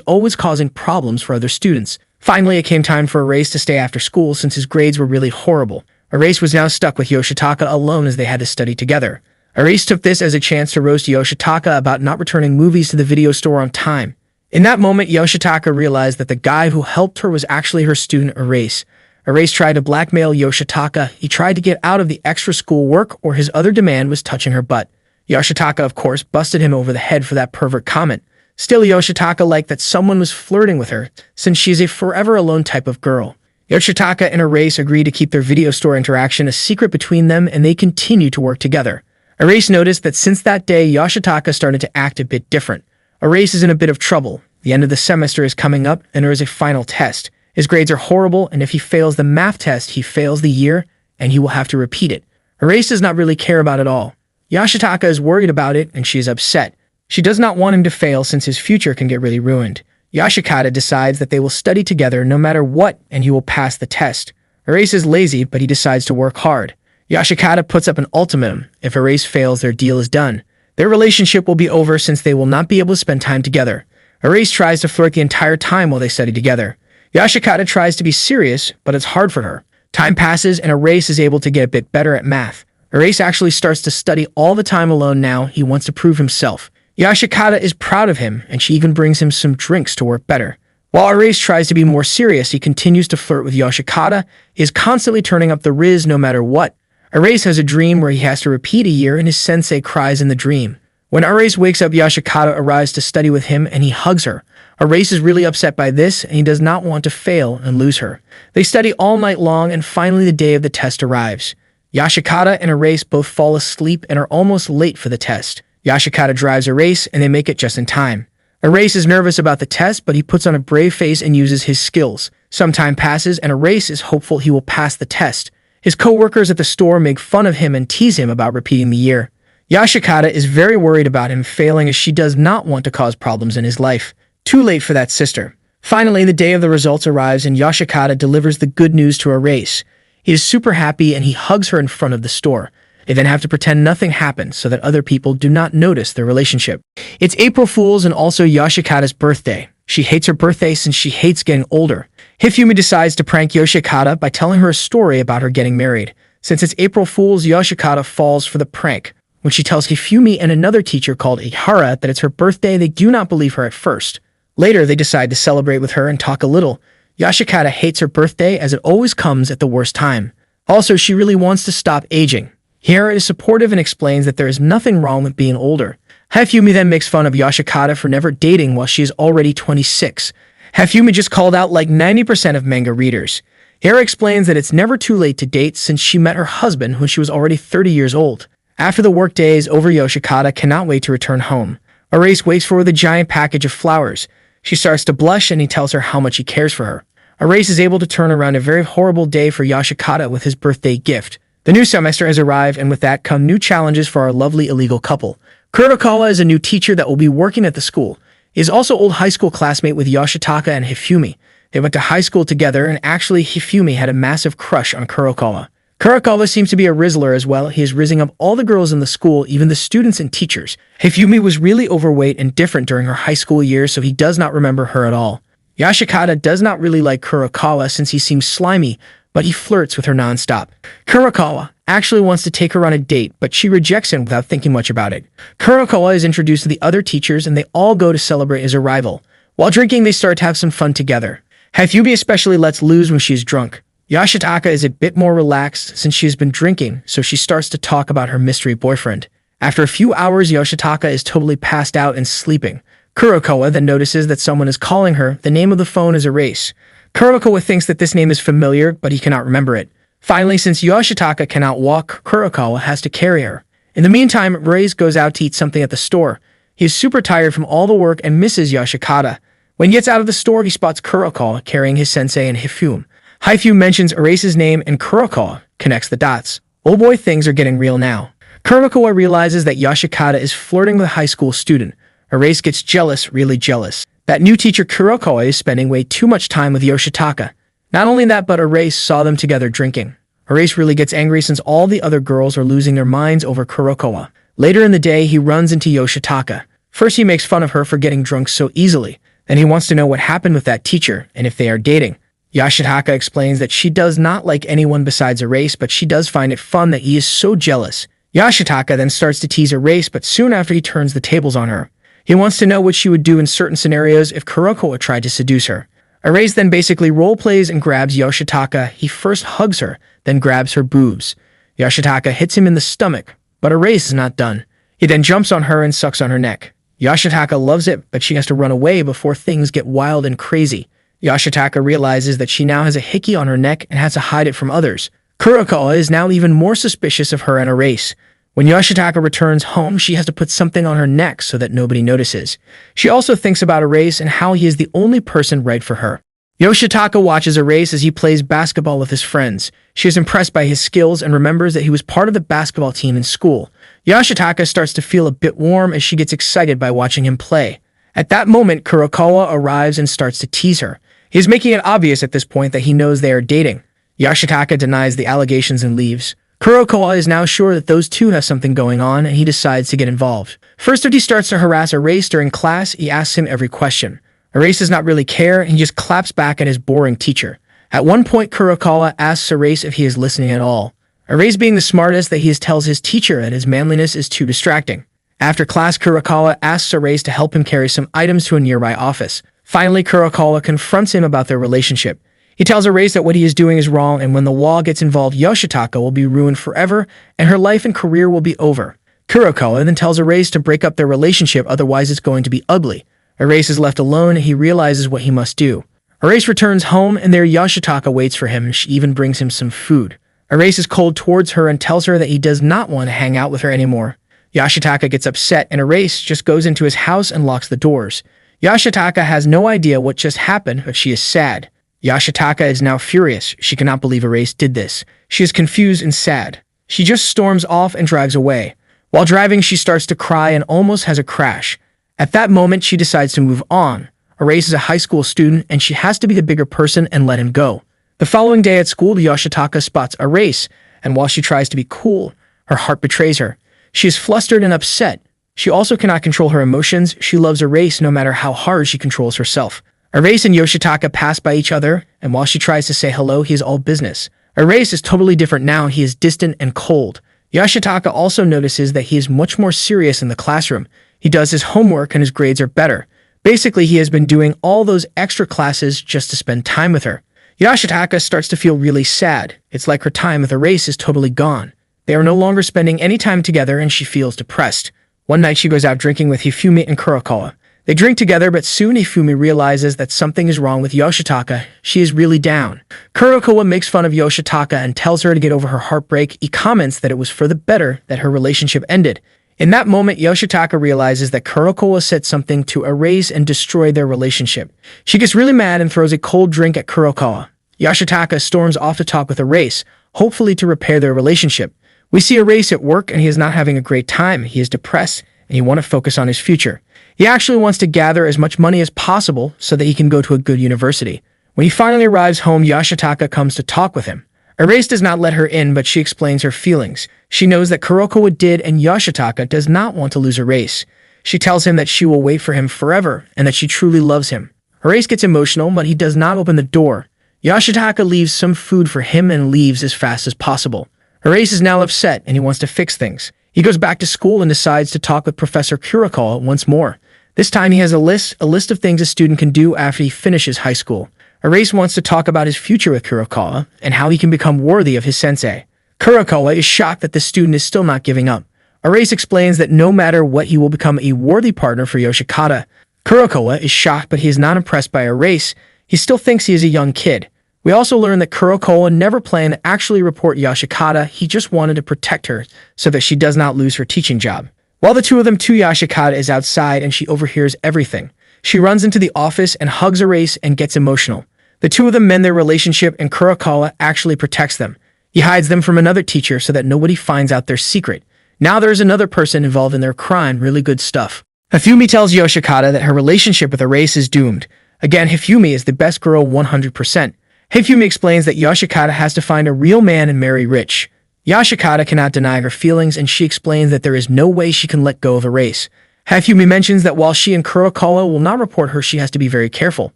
always causing problems for other students. Finally, it came time for Erase to stay after school since his grades were really horrible. Erase was now stuck with Yoshitaka alone as they had to study together. Erase took this as a chance to roast Yoshitaka about not returning movies to the video store on time. In that moment, Yoshitaka realized that the guy who helped her was actually her student Erase. Erase tried to blackmail Yoshitaka. He tried to get out of the extra school work, or his other demand was touching her butt. Yoshitaka, of course, busted him over the head for that pervert comment. Still, Yoshitaka liked that someone was flirting with her, since she is a forever alone type of girl. Yoshitaka and Erase agreed to keep their video store interaction a secret between them, and they continued to work together. Erase noticed that since that day, Yoshitaka started to act a bit different. Erase is in a bit of trouble. The end of the semester is coming up, and there is a final test. His grades are horrible, and if he fails the math test, he fails the year, and he will have to repeat it. Erase does not really care about it all. Yoshitaka is worried about it, and she is upset. She does not want him to fail since his future can get really ruined. Yoshikata decides that they will study together no matter what, and he will pass the test. Erase is lazy, but he decides to work hard. Yoshikata puts up an ultimatum. If Erase fails, their deal is done. Their relationship will be over since they will not be able to spend time together. Erase tries to flirt the entire time while they study together. Yoshikata tries to be serious, but it's hard for her. Time passes, and Erase is able to get a bit better at math. Erase actually starts to study all the time alone now. He wants to prove himself. Yoshikata is proud of him, and she even brings him some drinks to work better. While Erase tries to be more serious, he continues to flirt with Yoshikata. He is constantly turning up the Riz no matter what. Erase has a dream where he has to repeat a year, and his sensei cries in the dream. When Erase wakes up, Yoshikata arrives to study with him, and he hugs her. Erase is really upset by this, and he does not want to fail and lose her. They study all night long, and finally the day of the test arrives. Yoshikata and Erase both fall asleep and are almost late for the test. Yoshikata drives Erase, and they make it just in time. Erase is nervous about the test, but he puts on a brave face and uses his skills. Some time passes, and Erase is hopeful he will pass the test. His co-workers at the store make fun of him and tease him about repeating the year. Yoshikata is very worried about him failing, as she does not want to cause problems in his life. Too late for that sister. Finally, the day of the results arrives, and Yoshikata delivers the good news to Erase. He is super happy, and he hugs her in front of the store. They then have to pretend nothing happened so that other people do not notice their relationship. It's April Fool's and also Yoshikata's birthday. She hates her birthday since she hates getting older. Hifumi decides to prank Yoshikata by telling her a story about her getting married. Since it's April Fool's, Yoshikata falls for the prank. When she tells Hifumi and another teacher called Ihara that it's her birthday, they do not believe her at first. Later, they decide to celebrate with her and talk a little. Yoshikata hates her birthday as it always comes at the worst time. Also, she really wants to stop aging. Ihara is supportive and explains that there is nothing wrong with being older. Hifumi then makes fun of Yoshikata for never dating while she is already 26. Hifumi just called out like 90% of manga readers. Ihara explains that it's never too late to date since she met her husband when she was already 30 years old. After the workday is over, Yoshikata cannot wait to return home. Erase waits for her with a giant package of flowers. She starts to blush, and he tells her how much he cares for her. Erase is able to turn around a very horrible day for Yoshikata with his birthday gift. The new semester has arrived, and with that come new challenges for our lovely illegal couple. Kurokawa is a new teacher that will be working at the school. He is also old high school classmate with Yoshitaka and Hifumi. They went to high school together, and actually Hifumi had a massive crush on Kurokawa. Kurokawa seems to be a Rizzler as well. He is rizzing up all the girls in the school, even the students and teachers. Hifumi was really overweight and different during her high school years, so he does not remember her at all. Yoshikata does not really like Kurokawa since he seems slimy, but he flirts with her non-stop. Kurokawa actually wants to take her on a date, but she rejects him without thinking much about it. Kurokawa is introduced to the other teachers, and they all go to celebrate his arrival. While drinking, they start to have some fun together. Hifumi especially lets loose when she is drunk. Yashitaka is a bit more relaxed since she has been drinking, so she starts to talk about her mystery boyfriend. After a few hours, Yoshitaka is totally passed out and sleeping. Kurokawa then notices that someone is calling her. The name of the phone is Erase. Kurokawa thinks that this name is familiar, but he cannot remember it. Finally, since Yoshitaka cannot walk, Kurokawa has to carry her. In the meantime, Erase goes out to eat something at the store. He is super tired from all the work and misses Yoshikata. When he gets out of the store, he spots Kurokawa carrying his sensei and Hifumi. Hifumi mentions Erase's name and Kurokawa connects the dots. Oh boy, things are getting real now. Kurokawa realizes that Yoshikata is flirting with a high school student. Erase gets jealous, really jealous. That new teacher Kurokawa is spending way too much time with Yoshitaka. Not only that, but Erase saw them together drinking. Erase really gets angry since all the other girls are losing their minds over Kurokawa. Later in the day, he runs into Yoshitaka. First, he makes fun of her for getting drunk so easily. Then he wants to know what happened with that teacher and if they are dating. Yoshitaka explains that she does not like anyone besides Erase, but she does find it fun that he is so jealous. Yoshitaka then starts to tease Erase, but soon after he turns the tables on her. He wants to know what she would do in certain scenarios if Kurokawa tried to seduce her. Erase then basically roleplays and grabs Yoshitaka. He first hugs her, then grabs her boobs. Yoshitaka hits him in the stomach, but Erase is not done. He then jumps on her and sucks on her neck. Yoshitaka loves it, but she has to run away before things get wild and crazy. Yoshitaka realizes that she now has a hickey on her neck and has to hide it from others. Kurokawa is now even more suspicious of her and Erase. When Yoshitaka returns home, she has to put something on her neck so that nobody notices. She also thinks about Erase and how he is the only person right for her. Yoshitaka watches Erase as he plays basketball with his friends. She is impressed by his skills and remembers that he was part of the basketball team in school. Yoshitaka starts to feel a bit warm as she gets excited by watching him play. At that moment, Kurokawa arrives and starts to tease her. He is making it obvious at this point that he knows they are dating. Yoshitaka denies the allegations and leaves. Kurokawa is now sure that those two have something going on and he decides to get involved. First, he starts to harass Erase during class. He asks him every question. Erase does not really care and he just claps back at his boring teacher. At one point, Kurokawa asks Erase if he is listening at all. Erase, being the smartest that he is, tells his teacher that his manliness is too distracting. After class, Kurokawa asks Erase to help him carry some items to a nearby office. Finally, Kurokawa confronts him about their relationship. He tells Erase that what he is doing is wrong, and when the law gets involved, Yoshitaka will be ruined forever, and her life and career will be over. Kurokawa then tells Erase to break up their relationship, otherwise it's going to be ugly. Erase is left alone, and he realizes what he must do. Erase returns home, and there Yoshitaka waits for him. She even brings him some food. Erase is cold towards her and tells her that he does not want to hang out with her anymore. Yoshitaka gets upset, and Erase just goes into his house and locks the doors. Yoshitaka has no idea what just happened, but she is sad. Yoshitaka is now furious. She cannot believe Erase did this. She is confused and sad. She just storms off and drives away. While driving, she starts to cry and almost has a crash. At that moment, she decides to move on. Erase is a high school student, and she has to be the bigger person and let him go. The following day at school, Yoshitaka spots Erase, and while she tries to be cool, her heart betrays her. She is flustered and upset. She also cannot control her emotions. She loves Erase no matter how hard she controls herself. Erase and Yoshitaka pass by each other, and while she tries to say hello, he is all business. Erase is totally different now. He is distant and cold. Yoshitaka also notices that he is much more serious in the classroom. He does his homework and his grades are better. Basically, he has been doing all those extra classes just to spend time with her. Yoshitaka starts to feel really sad. It's like her time with Erase is totally gone. They are no longer spending any time together and she feels depressed. One night she goes out drinking with Hifumi and Kurokawa. They drink together, but soon Hifumi realizes that something is wrong with Yoshitaka. She is really down. Kurokawa makes fun of Yoshitaka and tells her to get over her heartbreak. He comments that it was for the better that her relationship ended. In that moment, Yoshitaka realizes that Kurokawa said something to erase and destroy their relationship. She gets really mad and throws a cold drink at Kurokawa. Yoshitaka storms off to talk with Erase, hopefully to repair their relationship. We see Erase at work and he is not having a great time. He is depressed and he wants to focus on his future. He actually wants to gather as much money as possible so that he can go to a good university. When he finally arrives home, Yoshitaka comes to talk with him. Erase does not let her in, but she explains her feelings. She knows that Kurokawa did, and Yoshitaka does not want to lose Erase. She tells him that she will wait for him forever and that she truly loves him. Erase gets emotional, but he does not open the door. Yoshitaka leaves some food for him and leaves as fast as possible. Erase is now upset and he wants to fix things. He goes back to school and decides to talk with Professor Kurokawa once more. This time he has a list of things a student can do after he finishes high school. Erase wants to talk about his future with Kurokawa and how he can become worthy of his sensei. Kurokawa is shocked that the student is still not giving up. Erase explains that no matter what, he will become a worthy partner for Yoshikata. Kurokawa is shocked, but he is not impressed by Erase. He still thinks he is a young kid. We also learn that Kurokawa never planned to actually report Yoshikata. He just wanted to protect her so that she does not lose her teaching job. While the two of them, Yoshikata is outside and she overhears everything. She runs into the office and hugs Erase and gets emotional. The two of them mend their relationship and Kurokawa actually protects them. He hides them from another teacher so that nobody finds out their secret. Now there is another person involved in their crime. Really good stuff. Hifumi tells Yoshikata that her relationship with Erase is doomed. Again, Hifumi is the best girl 100%. Hifumi explains that Yoshikata has to find a real man and marry rich. Yoshikata cannot deny her feelings and she explains that there is no way she can let go of Erase. Hifumi mentions that while she and Kurokawa will not report her, she has to be very careful.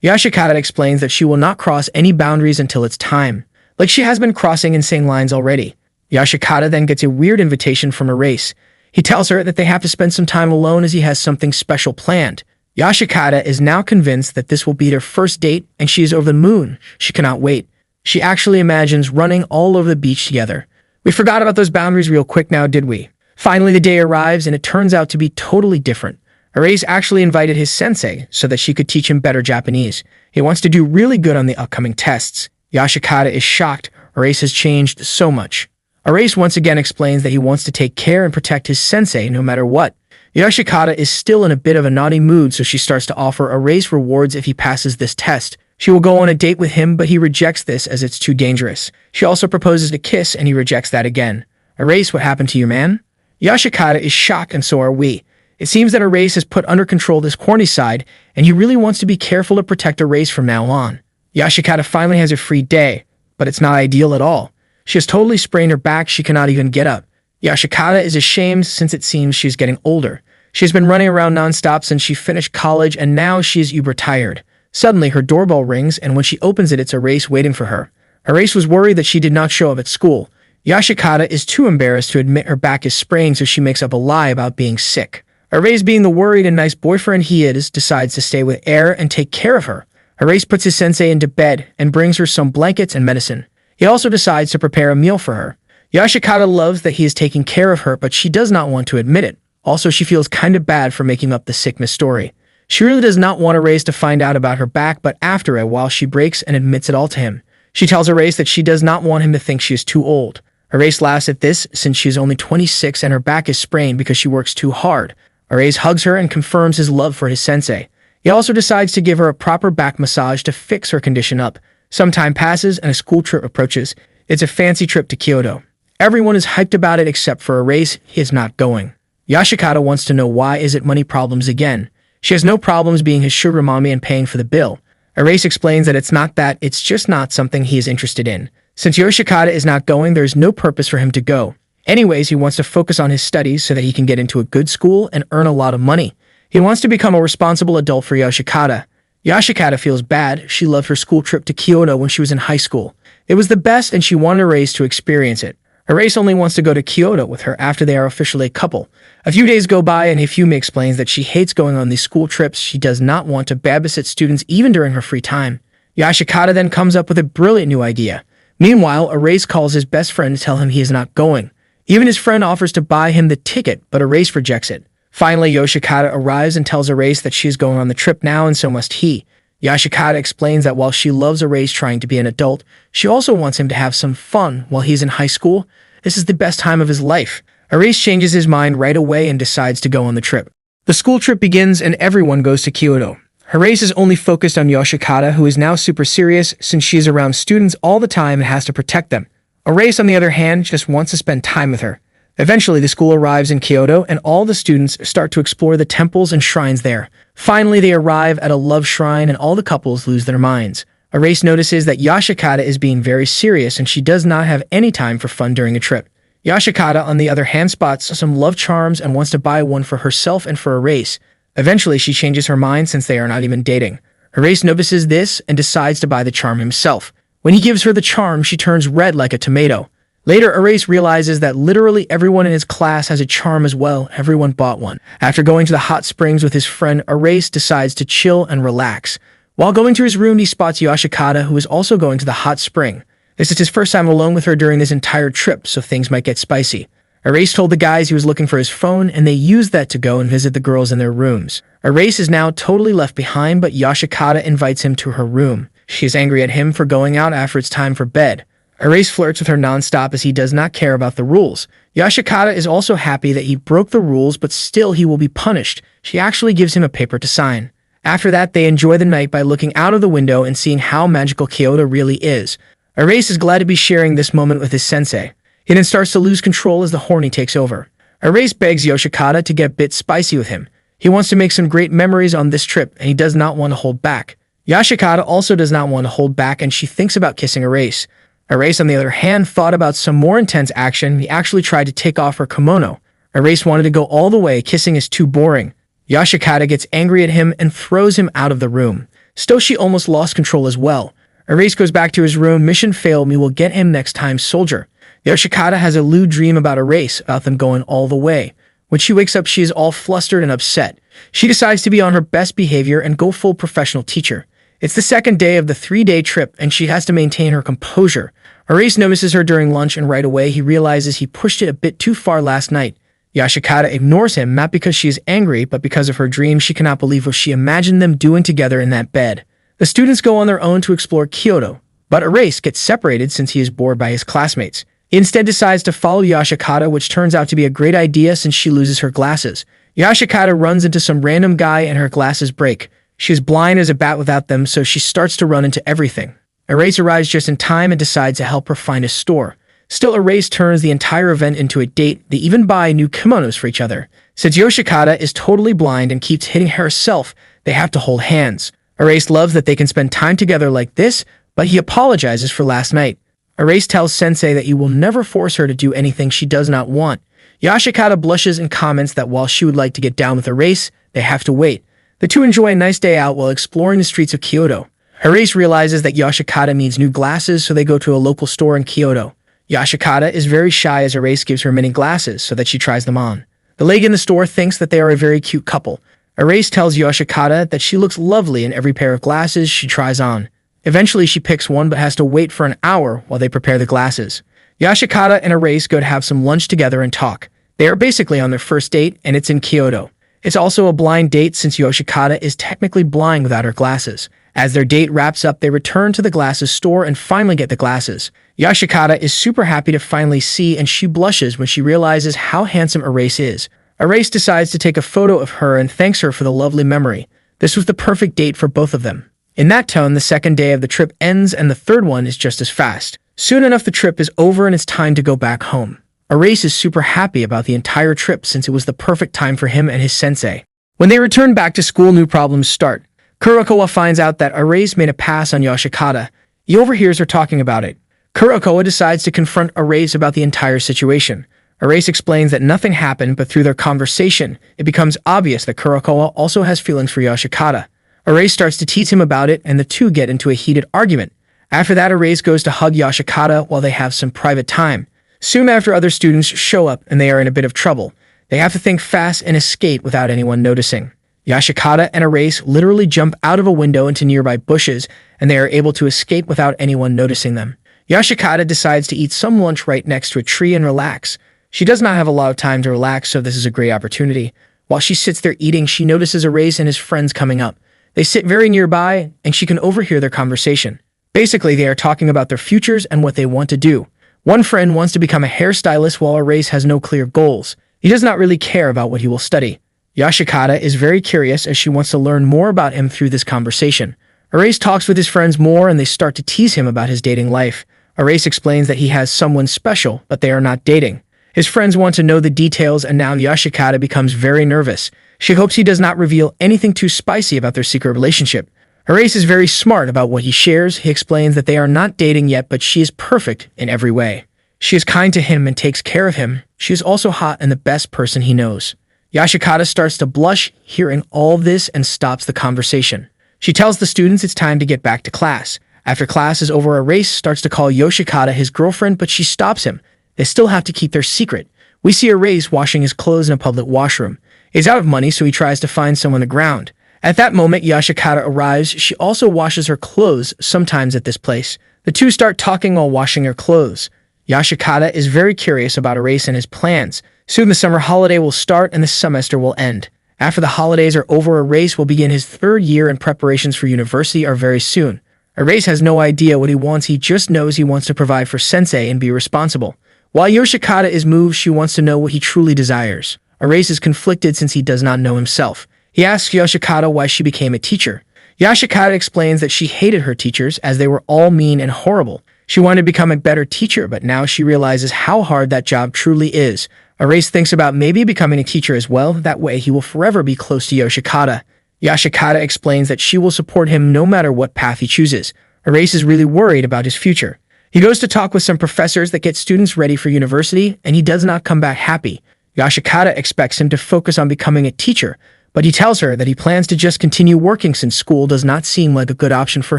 Yoshikata explains that she will not cross any boundaries until it's time. Like she has been crossing insane lines already. Yoshikata then gets a weird invitation from Erase. He tells her that they have to spend some time alone as he has something special planned. Yoshikata is now convinced that this will be their first date and she is over the moon. She cannot wait. She actually imagines running all over the beach together. We forgot about those boundaries real quick now, did we? Finally, the day arrives and it turns out to be totally different. Erase actually invited his sensei so that she could teach him better Japanese. He wants to do really good on the upcoming tests. Yoshikata is shocked. Erase has changed so much. Erase once again explains that he wants to take care and protect his sensei no matter what. Yoshikata is still in a bit of a naughty mood, so she starts to offer Erase rewards if he passes this test. She will go on a date with him, but he rejects this as it's too dangerous. She also proposes to kiss, and he rejects that again. Erase, what happened to your man? Yoshikata is shocked, and so are we. It seems that Erase has put under control this corny side, and he really wants to be careful to protect Erase from now on. Yoshikata finally has a free day, but it's not ideal at all. She has totally sprained her back, she cannot even get up. Yoshikata is ashamed since it seems she's getting older. She's been running around nonstop since she finished college and now she is uber tired. Suddenly her doorbell rings and when she opens it, it's Erase waiting for her. Erase was worried that she did not show up at school. Yoshikata is too embarrassed to admit her back is sprained, so she makes up a lie about being sick. Erase, being the worried and nice boyfriend he is, decides to stay with Air and take care of her. Erase puts his sensei into bed and brings her some blankets and medicine. He also decides to prepare a meal for her. Yoshikata loves that he is taking care of her, but she does not want to admit it. Also, she feels kind of bad for making up the sickness story. She really does not want Erase to find out about her back, but after a while she breaks and admits it all to him. She tells Erase that she does not want him to think she is too old. Erase laughs at this since she is only 26 and her back is sprained because she works too hard. Erase hugs her and confirms his love for his sensei. He also decides to give her a proper back massage to fix her condition up. Some time passes and a school trip approaches. It's a fancy trip to Kyoto. Everyone is hyped about it except for Erase. He is not going. Yoshikata wants to know why is it money problems again. She has no problems being his sugar mommy and paying for the bill. Erase explains that it's not that, it's just not something he is interested in. Since Yoshikata is not going, there is no purpose for him to go. Anyways, he wants to focus on his studies so that he can get into a good school and earn a lot of money. He wants to become a responsible adult for Yoshikata. Yoshikata feels bad. She loved her school trip to Kyoto when she was in high school. It was the best and she wanted Erase to experience it. Erase only wants to go to Kyoto with her after they are officially a couple. A few days go by and Hifumi explains that she hates going on these school trips. She does not want to babysit students even during her free time. Yoshikata then comes up with a brilliant new idea. Meanwhile, Erase calls his best friend to tell him he is not going. Even his friend offers to buy him the ticket, but Erase rejects it. Finally, Yoshikata arrives and tells Erase that she is going on the trip now and so must he. Yoshikata explains that while she loves Erase trying to be an adult, she also wants him to have some fun while he's in high school. This is the best time of his life. Erase changes his mind right away and decides to go on the trip. The school trip begins and everyone goes to Kyoto. Erase is only focused on Yoshikata, who is now super serious since she is around students all the time and has to protect them. Erase, on the other hand, just wants to spend time with her. Eventually, the school arrives in Kyoto and all the students start to explore the temples and shrines there. Finally, they arrive at a love shrine and all the couples lose their minds. Erase notices that Yoshikata is being very serious and she does not have any time for fun during a trip. Yoshikata, on the other hand, spots some love charms and wants to buy one for herself and for Erase. Eventually, she changes her mind since they are not even dating. Erase notices this and decides to buy the charm himself. When he gives her the charm, she turns red like a tomato. Later, Erase realizes that literally everyone in his class has a charm as well. Everyone bought one. After going to the hot springs with his friend, Erase decides to chill and relax. While going to his room, he spots Yoshikata, who is also going to the hot spring. This is his first time alone with her during this entire trip, so things might get spicy. Erase told the guys he was looking for his phone, and they used that to go and visit the girls in their rooms. Erase is now totally left behind, but Yoshikata invites him to her room. She is angry at him for going out after it's time for bed. Erase flirts with her nonstop as he does not care about the rules. Yoshikata is also happy that he broke the rules, but still he will be punished. She actually gives him a paper to sign. After that, they enjoy the night by looking out of the window and seeing how magical Kyoto really is. Erase is glad to be sharing this moment with his sensei. He then starts to lose control as the horny takes over. Erase begs Yoshikata to get a bit spicy with him. He wants to make some great memories on this trip, and he does not want to hold back. Yoshikata also does not want to hold back, and she thinks about kissing Erase. Erase, on the other hand, thought about some more intense action. He actually tried to take off her kimono. Erase wanted to go all the way. Kissing is too boring. Yoshikata gets angry at him and throws him out of the room. Still, she almost lost control as well. Erase goes back to his room. Mission failed. We will get him next time, soldier. Yoshikata has a lewd dream about Erase, about them going all the way. When she wakes up, she is all flustered and upset. She decides to be on her best behavior and go full professional teacher. It's the second day of the 3-day trip, and she has to maintain her composure. Erase notices her during lunch, and right away he realizes he pushed it a bit too far last night. Yoshikata ignores him, not because she is angry, but because of her dream. She cannot believe what she imagined them doing together in that bed. The students go on their own to explore Kyoto, but Erase gets separated since he is bored by his classmates. He instead decides to follow Yoshikata, which turns out to be a great idea since she loses her glasses. Yoshikata runs into some random guy and her glasses break. She is blind as a bat without them, so she starts to run into everything. Erase arrives just in time and decides to help her find a store. Still, Erase turns the entire event into a date. They even buy new kimonos for each other. Since Yoshikata is totally blind and keeps hitting herself, they have to hold hands. Erase loves that they can spend time together like this, but he apologizes for last night. Erase tells Sensei that he will never force her to do anything she does not want. Yoshikata blushes and comments that while she would like to get down with Erase, they have to wait. The two enjoy a nice day out while exploring the streets of Kyoto. Erase realizes that Yoshikata needs new glasses, so they go to a local store in Kyoto. Yoshikata is very shy as Erase gives her many glasses so that she tries them on. The lady in the store thinks that they are a very cute couple. Erase tells Yoshikata that she looks lovely in every pair of glasses she tries on. Eventually, she picks one but has to wait for an hour while they prepare the glasses. Yoshikata and Erase go to have some lunch together and talk. They are basically on their first date, and it's in Kyoto. It's also a blind date since Yoshikata is technically blind without her glasses. As their date wraps up, they return to the glasses store and finally get the glasses. Yoshikata is super happy to finally see, and she blushes when she realizes how handsome Erase is. Erase decides to take a photo of her and thanks her for the lovely memory. This was the perfect date for both of them. In that tone, the second day of the trip ends and the third one is just as fast. Soon enough, the trip is over and it's time to go back home. Erase is super happy about the entire trip since it was the perfect time for him and his sensei. When they return back to school, new problems start. Kurokawa finds out that Erase made a pass on Yoshikata. He overhears her talking about it. Kurokawa decides to confront Erase about the entire situation. Erase explains that nothing happened, but through their conversation, it becomes obvious that Kurokawa also has feelings for Yoshikata. Erase starts to tease him about it, and the two get into a heated argument. After that, Erase goes to hug Yoshikata while they have some private time. Soon after, other students show up, and they are in a bit of trouble. They have to think fast and escape without anyone noticing. Yoshikata and Erase literally jump out of a window into nearby bushes, and they are able to escape without anyone noticing them. Yoshikata decides to eat some lunch right next to a tree and relax. She does not have a lot of time to relax, so this is a great opportunity. While she sits there eating, she notices Erase and his friends coming up. They sit very nearby, and she can overhear their conversation. Basically, they are talking about their futures and what they want to do. One friend wants to become a hairstylist while Erase has no clear goals. He does not really care about what he will study. Yoshikata is very curious as she wants to learn more about him through this conversation. Erase talks with his friends more and they start to tease him about his dating life. Erase explains that he has someone special, but they are not dating. His friends want to know the details, and now Yoshikata becomes very nervous. She hopes he does not reveal anything too spicy about their secret relationship. Erase is very smart about what he shares. He explains that they are not dating yet, but she is perfect in every way. She is kind to him and takes care of him. She is also hot and the best person he knows. Yoshikata starts to blush hearing all this and stops the conversation. She tells the students it's time to get back to class. After class is over, Erase starts to call Yoshikata his girlfriend, but she stops him. They still have to keep their secret. We see Erase washing his clothes in a public washroom. He's out of money, so he tries to find some on the ground. At that moment, Yoshikata arrives. She also washes her clothes sometimes at this place. The two start talking while washing her clothes. Yoshikata is very curious about Erase and his plans. Soon the summer holiday will start and the semester will end. After the holidays are over, Erase will begin his third year and preparations for university are very soon. Erase has no idea what he wants, he just knows he wants to provide for Sensei and be responsible. While Yoshikata is moved, she wants to know what he truly desires. Erase is conflicted since he does not know himself. He asks Yoshikata why she became a teacher. Yoshikata explains that she hated her teachers as they were all mean and horrible. She wanted to become a better teacher, but now she realizes how hard that job truly is. Erase thinks about maybe becoming a teacher as well, that way he will forever be close to Yoshikata. Yoshikata explains that she will support him no matter what path he chooses. Erase is really worried about his future. He goes to talk with some professors that get students ready for university, and he does not come back happy. Yoshikata expects him to focus on becoming a teacher, but he tells her that he plans to just continue working since school does not seem like a good option for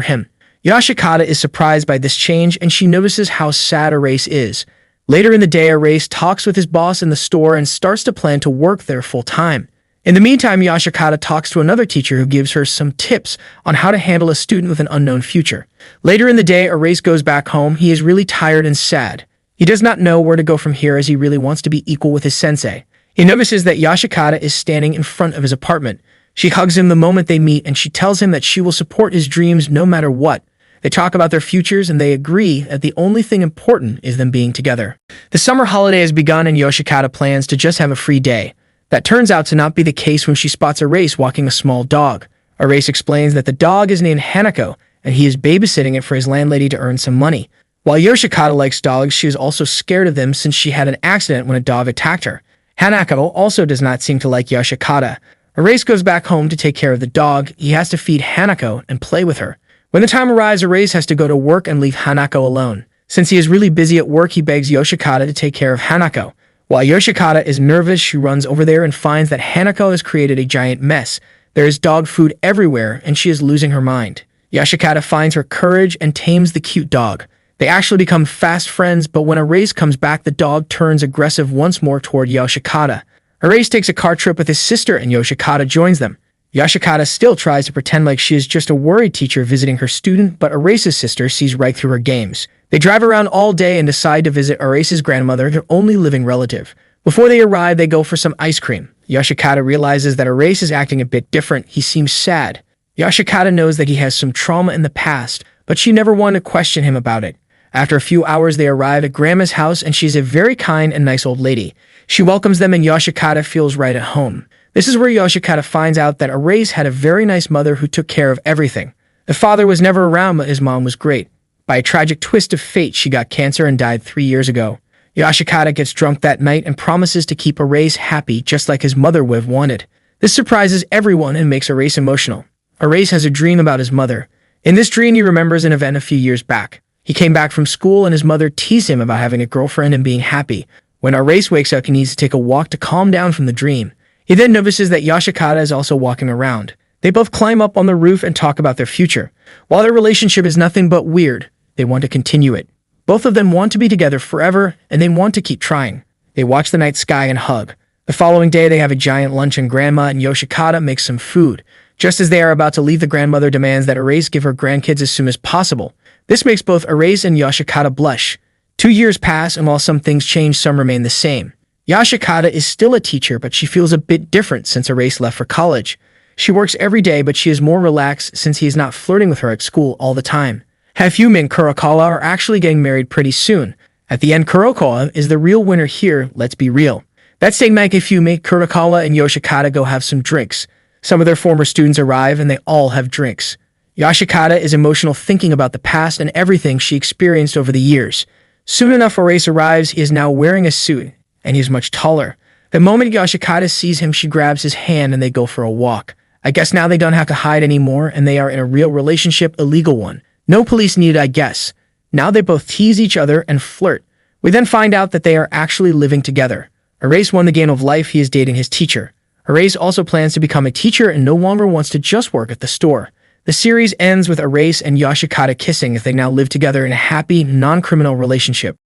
him. Yoshikata is surprised by this change, and she notices how sad Erase is. Later in the day, Erase talks with his boss in the store and starts to plan to work there full-time. In the meantime, Yoshikata talks to another teacher who gives her some tips on how to handle a student with an unknown future. Later in the day, Erase goes back home. He is really tired and sad. He does not know where to go from here as he really wants to be equal with his sensei. He notices that Yoshikata is standing in front of his apartment. She hugs him the moment they meet, and she tells him that she will support his dreams no matter what. They talk about their futures, and they agree that the only thing important is them being together. The summer holiday has begun, and Yoshikata plans to just have a free day. That turns out to not be the case when she spots Erase walking a small dog. Erase explains that the dog is named Hanako, and he is babysitting it for his landlady to earn some money. While Yoshikata likes dogs, she is also scared of them since she had an accident when a dog attacked her. Hanako also does not seem to like Yoshikata. Erase goes back home to take care of the dog. He has to feed Hanako and play with her. When the time arrives, Erase has to go to work and leave Hanako alone. Since he is really busy at work, he begs Yoshikata to take care of Hanako. While Yoshikata is nervous, she runs over there and finds that Hanako has created a giant mess. There is dog food everywhere, and she is losing her mind. Yoshikata finds her courage and tames the cute dog. They actually become fast friends, but when Erase comes back, the dog turns aggressive once more toward Yoshikata. Erase takes a car trip with his sister, and Yoshikata joins them. Yoshikata still tries to pretend like she is just a worried teacher visiting her student, but Erase's sister sees right through her games. They drive around all day and decide to visit Erase's grandmother, their only living relative. Before they arrive, they go for some ice cream. Yoshikata realizes that Erase is acting a bit different. He seems sad. Yoshikata knows that he has some trauma in the past, but she never wanted to question him about it. After a few hours, they arrive at Grandma's house, and she's a very kind and nice old lady. She welcomes them, and Yoshikata feels right at home. This is where Yoshikata finds out that Erase had a very nice mother who took care of everything. The father was never around, but his mom was great. By a tragic twist of fate, she got cancer and died 3 years ago. Yoshikata gets drunk that night and promises to keep Erase happy just like his mother would have wanted. This surprises everyone and makes Erase emotional. Erase has a dream about his mother. In this dream, he remembers an event a few years back. He came back from school and his mother teased him about having a girlfriend and being happy. When Erase wakes up, he needs to take a walk to calm down from the dream. He then notices that Yoshikata is also walking around. They both climb up on the roof and talk about their future. While their relationship is nothing but weird, they want to continue it. Both of them want to be together forever, and they want to keep trying. They watch the night sky and hug. The following day, they have a giant lunch, and Grandma and Yoshikata make some food. Just as they are about to leave, the grandmother demands that Erase give her grandkids as soon as possible. This makes both Erase and Yoshikata blush. 2 years pass, and while some things change, some remain the same. Yoshikata is still a teacher, but she feels a bit different since Erase left for college. She works every day, but she is more relaxed since he is not flirting with her at school all the time. Hafumi and Kurokawa are actually getting married pretty soon. At the end, Kurokawa is the real winner here, let's be real. That same night, Hafumi, Kurokawa, and Yoshikata go have some drinks. Some of their former students arrive, and they all have drinks. Yoshikata is emotional thinking about the past and everything she experienced over the years. Soon enough, Erase arrives. He is now wearing a suit, and he is much taller. The moment Yoshikata sees him, she grabs his hand and they go for a walk. I guess now they don't have to hide anymore, and they are in a real relationship, a legal one. No police needed, I guess. Now they both tease each other and flirt. We then find out that they are actually living together. Erase won the game of life. He is dating his teacher. Erase also plans to become a teacher and no longer wants to just work at the store. The series ends with Erase and Yoshikata kissing as they now live together in a happy, non-criminal relationship.